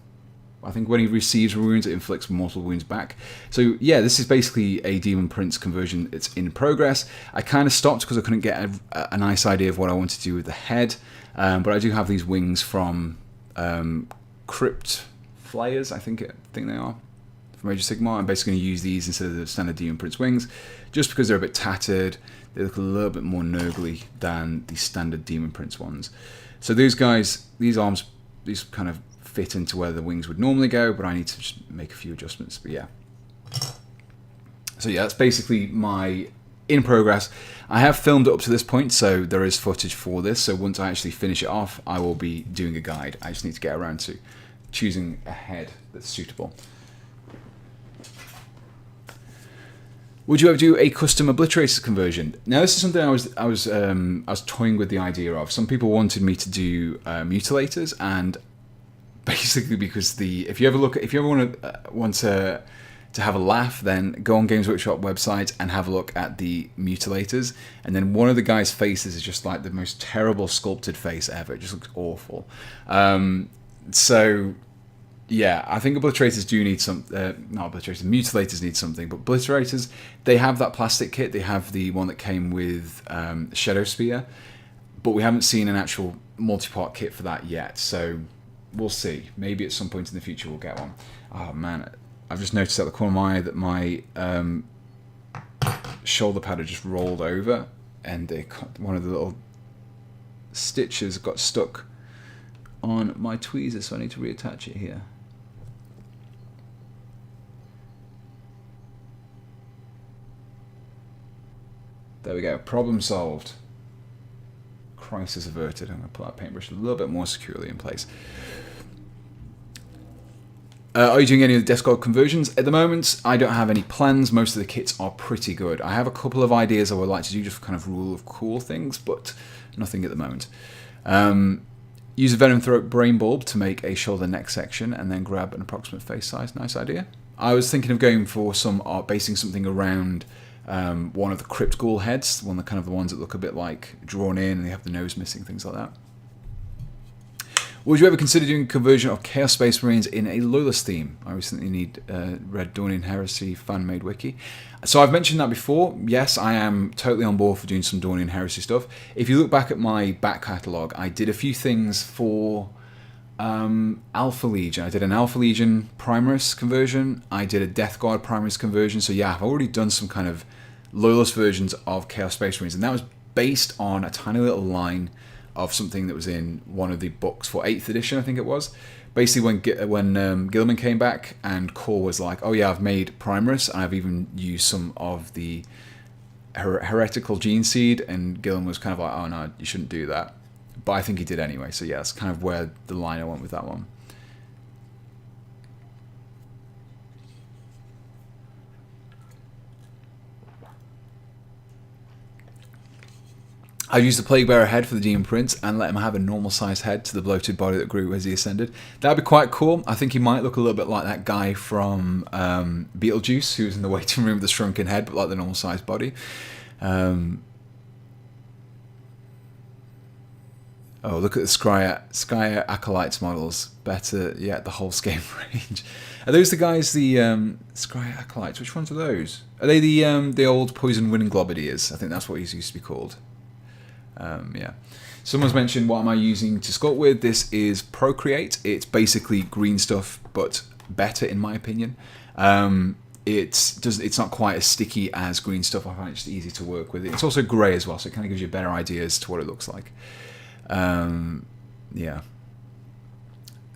Speaker 1: I think when he receives wounds, it inflicts mortal wounds back. So yeah, this is basically a Demon Prince conversion. It's in progress. I kind of stopped because I couldn't get a nice idea of what I wanted to do with the head. But I do have these wings from Crypt Flayers, I think they are, from Age of Sigmar. I'm basically going to use these instead of the standard Demon Prince wings, just because they're a bit tattered. They look a little bit more nurgly than the standard Demon Prince ones. So these guys, these arms, these kind of fit into where the wings would normally go, but I need to just make a few adjustments. But yeah. So yeah, that's basically my in progress. I have filmed it up to this point, so there is footage for this. So once I actually finish it off, I will be doing a guide. I just need to get around to choosing a head that's suitable. Would you ever do a custom Obliteration conversion? Now, this is something I was toying with the idea of. Some people wanted me to do mutilators, and basically because if you ever want to have a laugh, then go on Games Workshop website and have a look at the mutilators, and then one of the guy's faces is just like the most terrible sculpted face ever. It just looks awful. So Yeah, I think obliterators do need some. Not obliterators, mutilators need something. But obliterators, they have that plastic kit. They have the one that came with Shadow Spear, but we haven't seen an actual multi-part kit for that yet. So we'll see. Maybe at some point in the future we'll get one. Oh man, I've just noticed at the corner of my eye that my shoulder pad had just rolled over, and one of the little stitches got stuck on my tweezer, so I need to reattach it here. There we go. Problem solved. Crisis averted. I'm going to put that paintbrush a little bit more securely in place. Are you doing any of the death guard conversions? At the moment, I don't have any plans. Most of the kits are pretty good. I have a couple of ideas I would like to do, just for kind of rule of cool things, but nothing at the moment. Use a Venom Throat Brain Bulb to make a shoulder neck section, and then grab an approximate face size. Nice idea. I was thinking of going for some art, basing something around one of the Crypt Ghoul heads, one of the kind of the ones that look a bit like drawn in and they have the nose missing, things like that. Would you ever consider doing a conversion of Chaos Space Marines in a Loyalist theme? I recently read Dawn Heresy fan-made wiki. So I've mentioned that before. Yes, I am totally on board for doing some Dawn Heresy stuff. If you look back at my back catalogue, I did a few things for Alpha Legion. I did an Alpha Legion Primaris conversion. I did a Death Guard Primaris conversion. So yeah, I've already done some kind of Loyalist versions of Chaos Space Marines, and that was based on a tiny little line of something that was in one of the books for 8th edition, I think it was. Basically, when Gilman came back and Core was like, oh yeah, I've made Primaris, and I've even used some of the heretical gene seed, and Gilman was kind of like, oh no, you shouldn't do that. But I think he did anyway, so yeah, that's kind of where the line I went with that one. I used the Plague Bearer head for the Demon Prince and let him have a normal sized head to the bloated body that grew as he ascended. That'd be quite cool. I think he might look a little bit like that guy from Beetlejuice, who was in the waiting room with the shrunken head, but like the normal sized body. Oh, look at the Skya Acolytes models. Better yet, the whole scheme range. Are those the guys, the Skya Acolytes? Which ones are those? Are they the old Poison Wind Globadiers? I think that's what he used to be called. Yeah. Someone's mentioned, what am I using to sculpt with? This is Procreate. It's basically green stuff, but better in my opinion. It's not quite as sticky as green stuff. I find it just easy to work with. It's also grey as well, so it kind of gives you a better idea as to what it looks like. Yeah.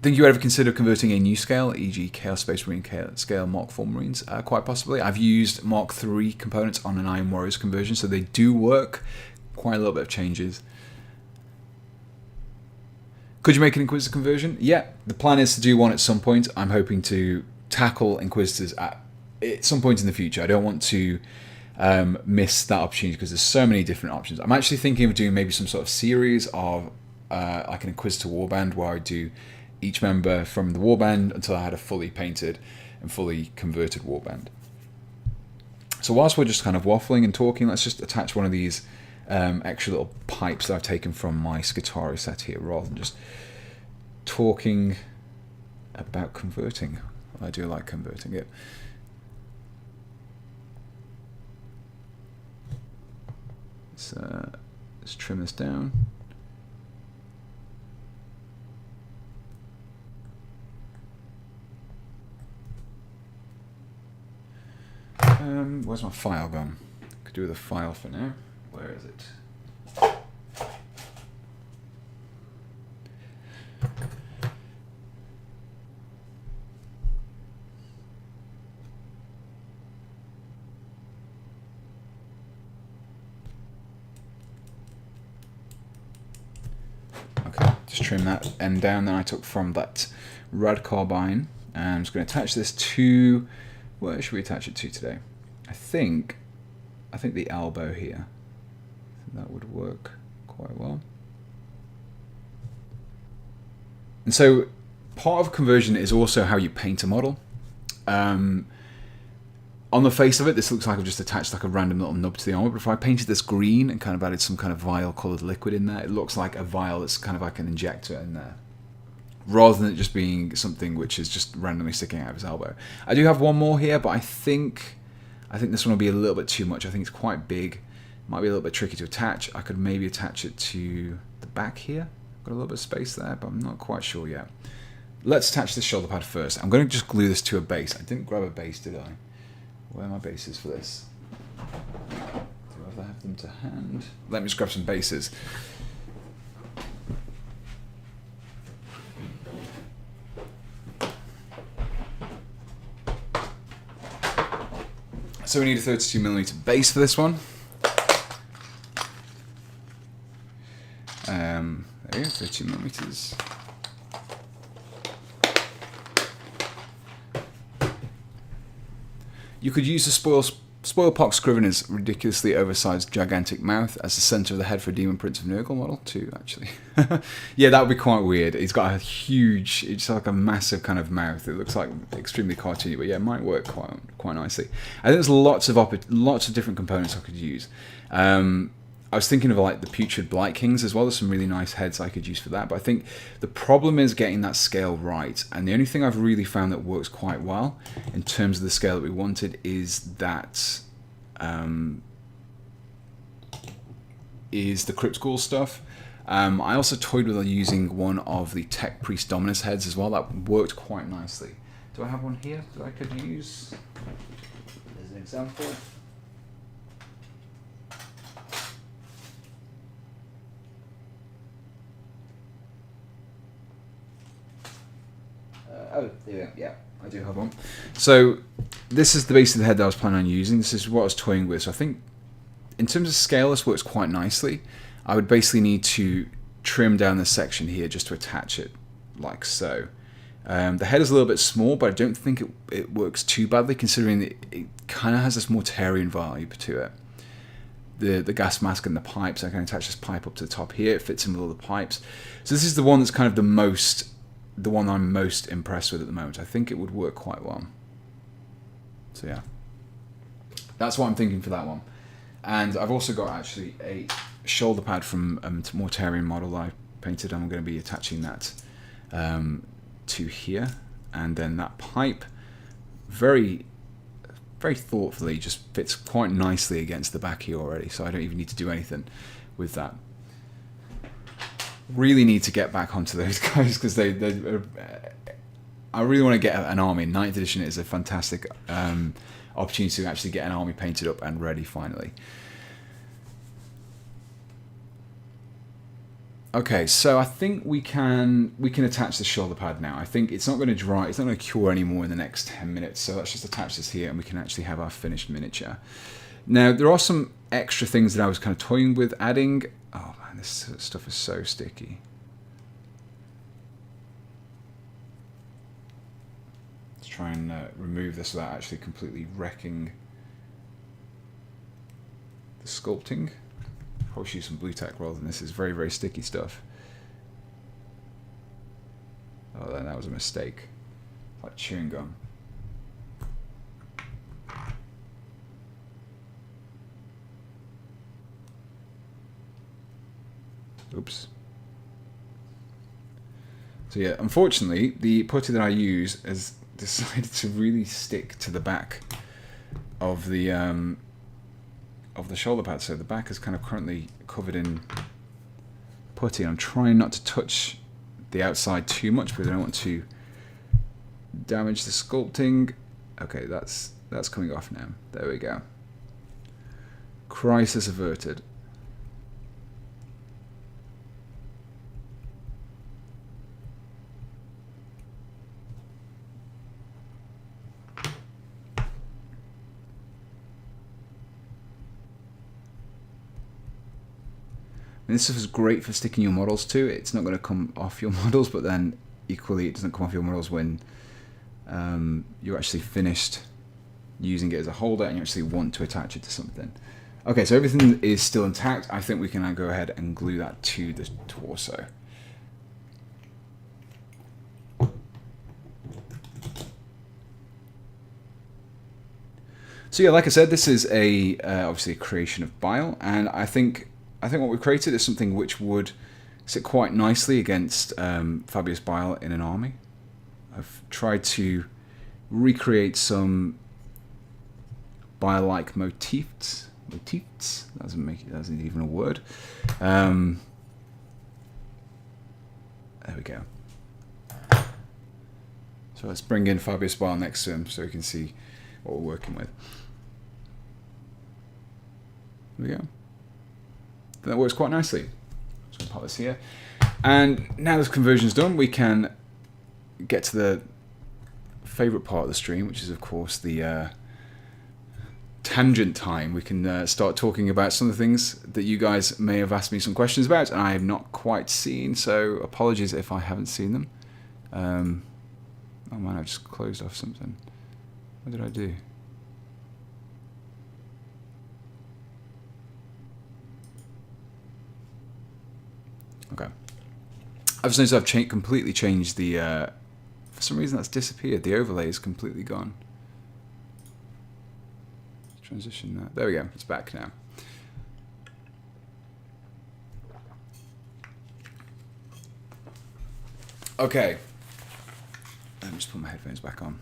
Speaker 1: Think you ever consider converting a new scale, e.g. Chaos Space Marine scale Mark 4 Marines? Quite possibly. I've used Mark 3 components on an Iron Warriors conversion, so they do work. Quite a little bit of changes. Could you make an Inquisitor conversion? Yeah, the plan is to do one at some point. I'm hoping to tackle Inquisitors at some point in the future. I don't want to miss that opportunity because there's so many different options. I'm actually thinking of doing maybe some sort of series of like an Inquisitor warband where I do each member from the warband until I had a fully painted and fully converted warband. So whilst we're just kind of waffling and talking, let's just attach one of these extra little pipes that I've taken from my Skitarii set here, rather than just talking about converting. I do like converting it. Let's trim this down. Where's my file gone? Could do with a file for now. Where is it? Okay, just trim that end down that I took from that Rad Carbine, and I'm just going to attach this to, where should we attach it to today? I think the elbow here. That would work quite well. And so part of conversion is also how you paint a model. On the face of it, this looks like I've just attached like a random little nub to the armor, but if I painted this green and kind of added some kind of vial coloured liquid in there, it looks like a vial that's kind of like an injector in there. rather than it just being something which is just randomly sticking out of his elbow. I do have one more here, but I think this one will be a little bit too much. I think it's quite big. Might be a little bit tricky to attach. I could maybe attach it to the back here. Got a little bit of space there, but I'm not quite sure yet. Let's attach this shoulder pad first. I'm going to just glue this to a base. I didn't grab a base, did I? Where are my bases for this? Do I have them to hand? Let me just grab some bases. So we need a 32mm base for this one. There you go, 32mm. You could use the Spoilpox Scrivener's ridiculously oversized gigantic mouth as the center of the head for a Demon Prince of Nurgle model too, actually. Yeah, that would be quite weird. He's got a huge, it's like a massive kind of mouth. It looks like extremely cartoony, but yeah, it might work quite nicely. I think there's lots of different components I could use. I was thinking of like the Putrid Blight Kings as well. There's some really nice heads I could use for that, but I think the problem is getting that scale right. And the only thing I've really found that works quite well in terms of the scale that we wanted is that is the Crypt Ghoul stuff. I also toyed with using one of the Tech Priest Dominus heads as well. That worked quite nicely. Do I have one here that I could use? There's an example. Oh, yeah, I do have one. So this is the base of the head that I was planning on using. This is what I was toying with. So I think in terms of scale, this works quite nicely. I would basically need to trim down this section here just to attach it like so. The head is a little bit small, but I don't think it works too badly considering it kind of has this Mortarian vibe to it. The gas mask and the pipes, I can attach this pipe up to the top here. It fits in with all the pipes. So this is the one that's kind of the one I'm most impressed with at the moment. I think it would work quite well. So yeah, that's what I'm thinking for that one. And I've also got actually a shoulder pad from a Mortarian model that I painted. I'm going to be attaching that to here, and then that pipe very thoughtfully just fits quite nicely against the back here already, so I don't even need to do anything with that. Really need to get back onto those guys because I really want to get an army. 9th edition is a fantastic opportunity to actually get an army painted up and ready finally. Okay, so I think we can attach the shoulder pad now. I think it's not going to dry, it's not going to cure anymore in the next 10 minutes. So let's just attach this here and we can actually have our finished miniature. Now there are some extra things that I was kind of toying with adding. Oh man, this stuff is so sticky. Let's try and remove this without actually completely wrecking the sculpting. Probably use some blue tack rather than this. Is very sticky stuff. Oh, then that was a mistake. Like chewing gum. Oops. So yeah, unfortunately, the putty that I use has decided to really stick to the back of the shoulder pad. So the back is kind of currently covered in putty. I'm trying not to touch the outside too much because I don't want to damage the sculpting. Okay, that's coming off now. There we go. Crisis averted. And this stuff is great for sticking your models to. It's not going to come off your models, but then equally it doesn't come off your models when you're actually finished using it as a holder and you actually want to attach it to something. Okay, so everything is still intact. I think we can now go ahead and glue that to the torso. So yeah, like I said, this is obviously a creation of Bile, and I think what we've created is something which would sit quite nicely against Fabius Bile in an army. I've tried to recreate some Bile-like motifs. Motifs? That isn't even a word. There we go. So let's bring in Fabius Bile next to him so we can see what we're working with. There we go. That works quite nicely. So I'll pop this here. And now this conversion's done, we can get to the favourite part of the stream, which is of course the tangent time. We can start talking about some of the things that you guys may have asked me some questions about and I have not quite seen, so apologies if I haven't seen them. Oh man, I just closed off something. What did I do? Okay. I've just noticed I've completely changed the... for some reason that's disappeared. The overlay is completely gone. Transition that. There we go. It's back now. Okay. Let me just put my headphones back on.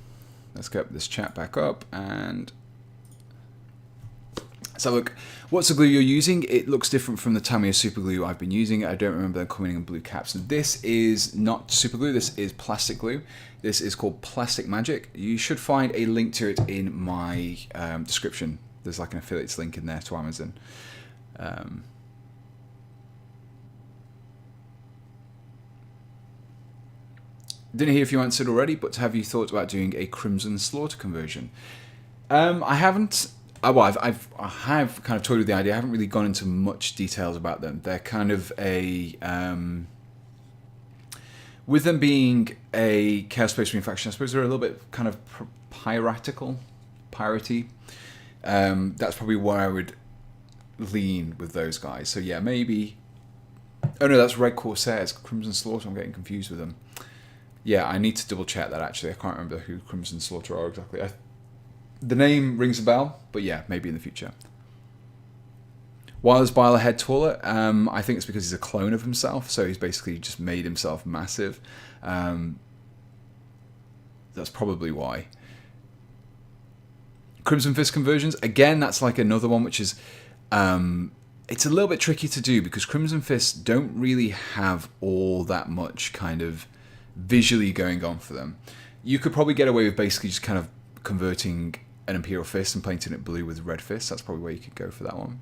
Speaker 1: Let's get this chat back up and... So look, what's the glue you're using? It looks different from the Tamiya super glue I've been using. I don't remember them coming in blue caps. And this is not super glue, this is plastic glue. This is called Plastic Magic. You should find a link to it in my description. There's like an affiliates link in there to Amazon. Didn't hear if you answered already, but have you thought about doing a Crimson Slaughter conversion? I haven't. Well, I have kind of toyed with the idea. I haven't really gone into much details about them. They're kind of a... with them being a Chaos Space Marine faction, I suppose they're a little bit kind of piratical. Piratey. That's probably where I would lean with those guys. So yeah, maybe... Oh no, that's Red Corsairs. Crimson Slaughter, I'm getting confused with them. Yeah, I need to double check that actually. I can't remember who Crimson Slaughter are exactly. The name rings a bell, but yeah, maybe in the future. Why is Bile a head taller? I think it's because he's a clone of himself, so he's basically just made himself massive. That's probably why. Crimson Fist conversions, again, that's like another one which is... it's a little bit tricky to do because Crimson Fists don't really have all that much kind of visually going on for them. You could probably get away with basically just kind of converting an Imperial Fist and painting it blue with red fists. That's probably where you could go for that one.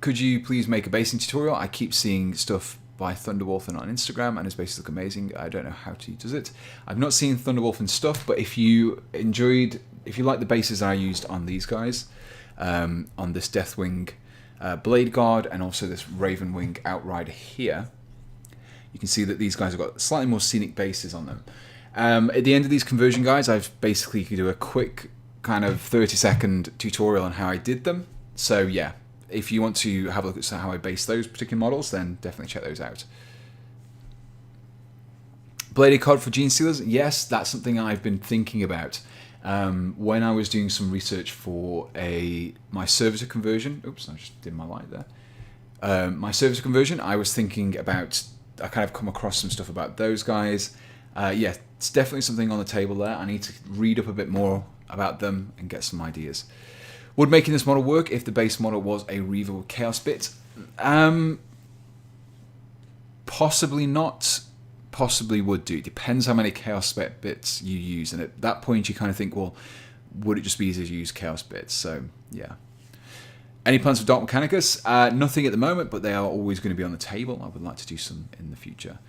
Speaker 1: Could you please make a basing tutorial? I keep seeing stuff by Thunderwolf on Instagram and his bases look amazing. I don't know how he does it. I've not seen Thunderwolf and stuff, but if you like the bases I used on these guys, on this Deathwing Blade Guard and also this Raven Wing Outrider here, you can see that these guys have got slightly more scenic bases on them. At the end of these conversion guides, I've basically do a quick kind of 30-second tutorial on how I did them. So yeah, if you want to have a look at how I base those particular models, then definitely check those out. Bladed cod for Gene Stealers? Yes, that's something I've been thinking about. When I was doing some research for my servitor conversion, oops, I just did my light there. My servitor conversion, I was thinking about, I kind of come across some stuff about those guys. Yeah, it's definitely something on the table there. I need to read up a bit more about them and get some ideas. Would making this model work if the base model was a Reaver with Chaos Bit? Possibly not. Possibly would do. It depends how many Chaos bits you use. And at that point you kind of think, well, would it just be easier to use Chaos bits? So, yeah. Any plans for Dark Mechanicus? Nothing at the moment, but they are always going to be on the table. I would like to do some in the future.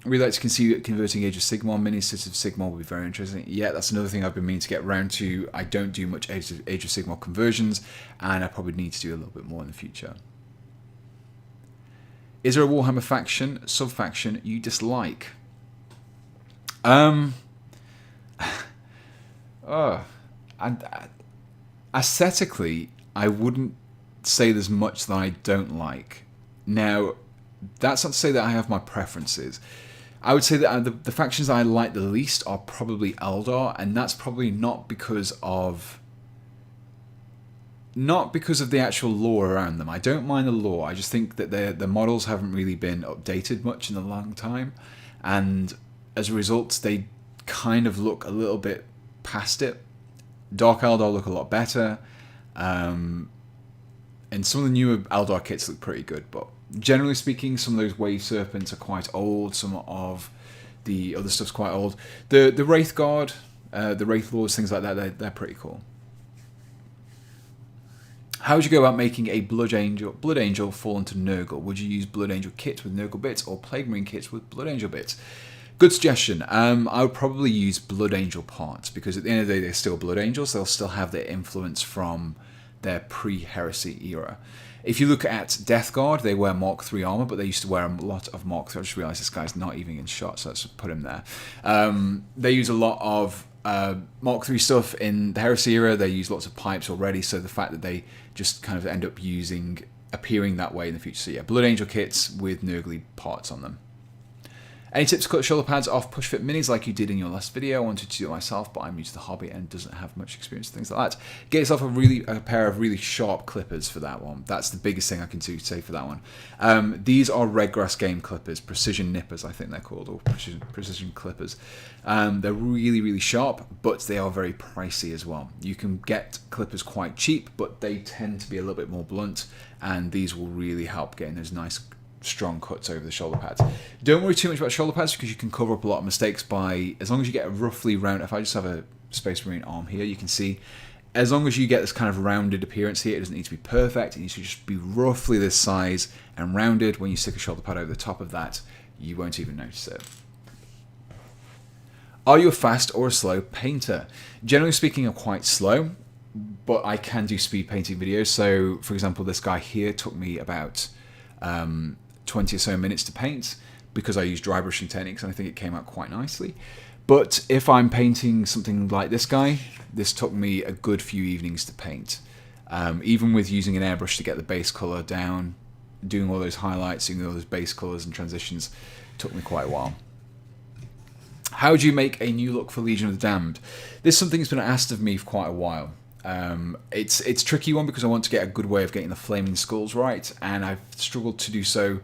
Speaker 1: Really like to consider converting Age of Sigmar. Mini sets of Sigmar would be very interesting. Yeah, that's another thing I've been meaning to get around to. I don't do much Age of Sigmar conversions, and I probably need to do a little bit more in the future. Is there a Warhammer faction, sub-faction you dislike? Aesthetically, I wouldn't say there's much that I don't like. Now, that's not to say that I have my preferences. I would say that the factions I like the least are probably Eldar, and that's probably not because of Not because of the actual lore around them. I don't mind the lore. I just think that the models haven't really been updated much in a long time. And as a result, they kind of look a little bit past it. Dark Eldar look a lot better. And some of the newer Eldar kits look pretty good. But generally speaking, some of those Wave Serpents are quite old. Some of the other stuff's quite old. The Wraith Guard, the Wraith Lords, things like that, they're pretty cool. How would you go about making a Blood Angel fall into Nurgle? Would you use Blood Angel kits with Nurgle bits or Plague Marine kits with Blood Angel bits? Good suggestion. I would probably use Blood Angel parts because at the end of the day they're still Blood Angels. They'll still have their influence from their pre-Heresy era. If you look at Death Guard, they wear Mark III armor, but they used to wear a lot of Mark III. I just realized this guy's not even in shot, so let's put him there. They use a lot of Mark III stuff in the Heresy era. They use lots of pipes already, so the fact that they just kind of end up appearing that way in the future. So yeah, Blood Angel kits with Nurgly parts on them. Any tips to cut shoulder pads off push fit minis like you did in your last video? I wanted to do it myself, but I'm new to the hobby and doesn't have much experience with things like that. Get yourself a pair of really sharp clippers for that one. That's the biggest thing I can say for that one. These are Redgrass Game clippers, precision nippers I think they're called, or precision clippers. They're really, really sharp, but they are very pricey as well. You can get clippers quite cheap, but they tend to be a little bit more blunt, and these will really help getting those nice strong cuts over the shoulder pads. Don't worry too much about shoulder pads because you can cover up a lot of mistakes by, as long as you get a roughly round, if I just have a Space Marine arm here, you can see, as long as you get this kind of rounded appearance here, it doesn't need to be perfect, it needs to just be roughly this size and rounded. When you stick a shoulder pad over the top of that, you won't even notice it. Are you a fast or a slow painter? Generally speaking, I'm quite slow, but I can do speed painting videos. So, for example, this guy here took me about 20 or so minutes to paint because I used dry brushing techniques, and I think it came out quite nicely. But if I'm painting something like this guy, this took me a good few evenings to paint. Even with using an airbrush to get the base color down, doing all those highlights, doing all those base colors and transitions, took me quite a while. How would you make a new look for Legion of the Damned? This is something that's been asked of me for quite a while. It's a tricky one because I want to get a good way of getting the flaming skulls right, and I've struggled to do so.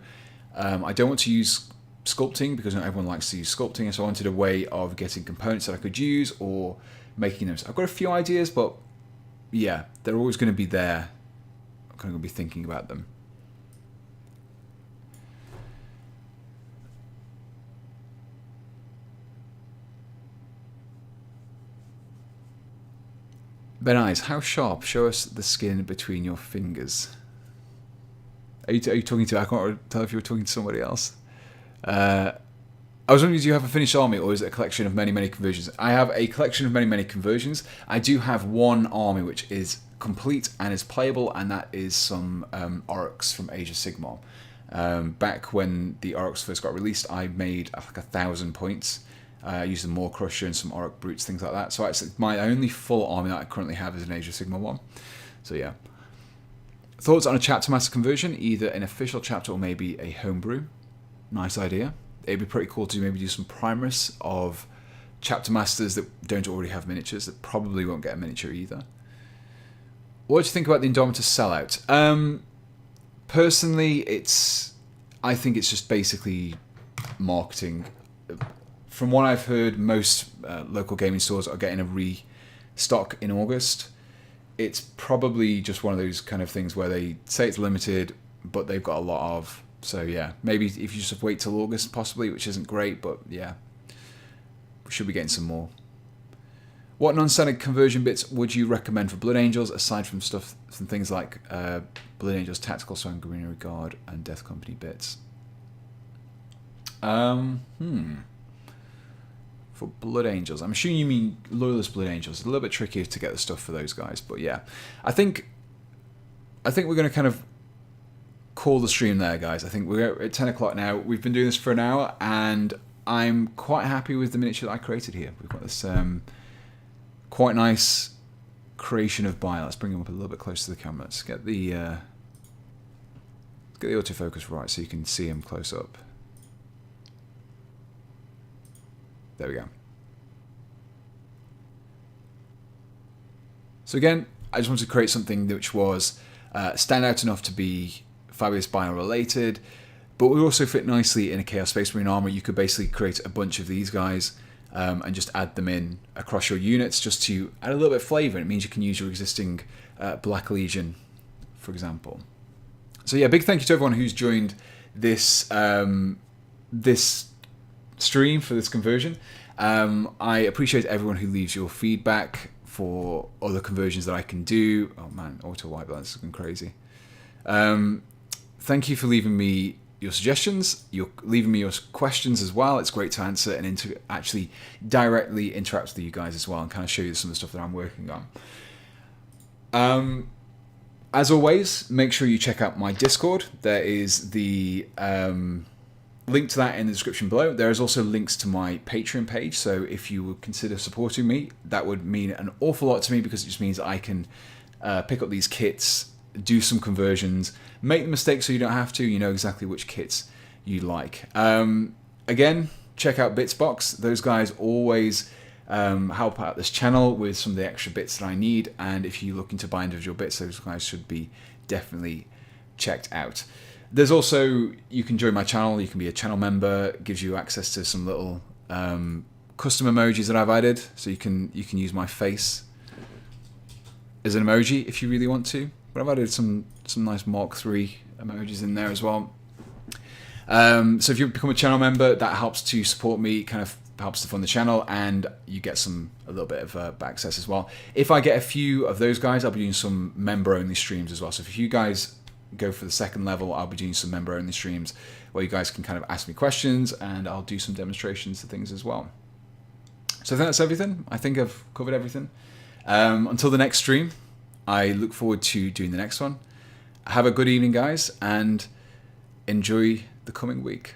Speaker 1: I don't want to use sculpting because not everyone likes to use sculpting, so I wanted a way of getting components that I could use or making them. I've got a few ideas, but yeah, they're always going to be there. I'm going to be thinking about them. Ben Eyes, how sharp? Show us the skin between your fingers. Are you talking to? I can't tell if you were talking to somebody else. I was wondering, do you have a finished army, or is it a collection of many, many conversions? I have a collection of many, many conversions. I do have one army which is complete and is playable, and that is some Orcs from Age of Sigmar. Back when the Orcs first got released, I made like 1,000 points. I used the Maw Crusher and some Orc Brutes, things like that. So it's my only full army that I currently have is an Age of Sigmar one. So yeah. Thoughts on a chapter master conversion, either an official chapter or maybe a homebrew? Nice idea. It'd be pretty cool to maybe do some Primaris of chapter masters that don't already have miniatures, that probably won't get a miniature either. What do you think about the Dominus sellout? Personally, I think it's just basically marketing. From what I've heard, most local gaming stores are getting a restock in August. It's probably just one of those kind of things where they say it's limited, but they've got a lot of. So yeah, maybe if you just wait till August, possibly, which isn't great, but yeah, we should be getting some more. What non-standard conversion bits would you recommend for Blood Angels, aside from some things like Blood Angels Tactical Sanguinary Guard and Death Company bits? For Blood Angels, I'm assuming you mean Loyalist Blood Angels. It's a little bit trickier to get the stuff for those guys, but yeah, I think we're going to kind of call the stream there, guys. I think we're at 10 o'clock now. We've been doing this for an hour, and I'm quite happy with the miniature that I created here. We've got this quite nice creation of Bile. Let's bring him up a little bit closer to the camera. Let's get the autofocus right so you can see him close up. There we go. So again, I just wanted to create something which was stand out enough to be Fabulous Bile related, but would also fit nicely in a Chaos Space Marine armor. You could basically create a bunch of these guys and just add them in across your units just to add a little bit of flavor. It means you can use your existing Black Legion, for example. So yeah, big thank you to everyone who's joined this this stream for this conversion. I appreciate everyone who leaves your feedback for other conversions that I can do. Oh man, auto white balance has been crazy. Thank you for leaving me your suggestions. You're leaving me your questions as well. It's great to answer and actually directly interact with you guys as well and kind of show you some of the stuff that I'm working on. As always, make sure you check out my Discord. There is the link to that in the description below. There is also links to my Patreon page, so if you would consider supporting me, that would mean an awful lot to me, because it just means I can pick up these kits, do some conversions, make the mistakes so you don't have to. You know exactly which kits you like. Again, check out Bitsbox. Those guys always help out this channel with some of the extra bits that I need, and if you're looking to buy individual bits, those guys should be definitely checked out. There's also, you can join my channel, you can be a channel member. It gives you access to some little custom emojis that I've added, so you can use my face as an emoji if you really want to. But I've added some nice Mark III emojis in there as well. So if you become a channel member, that helps to support me, kind of helps to fund the channel, and you get a little bit of access as well. If I get a few of those guys, I'll be doing some member-only streams as well. So if you guys go for the second level, I'll be doing some member-only streams where you guys can kind of ask me questions, and I'll do some demonstrations of things as well. So I think that's everything. I think I've covered everything. Until the next stream, I look forward to doing the next one. Have a good evening, guys, and enjoy the coming week.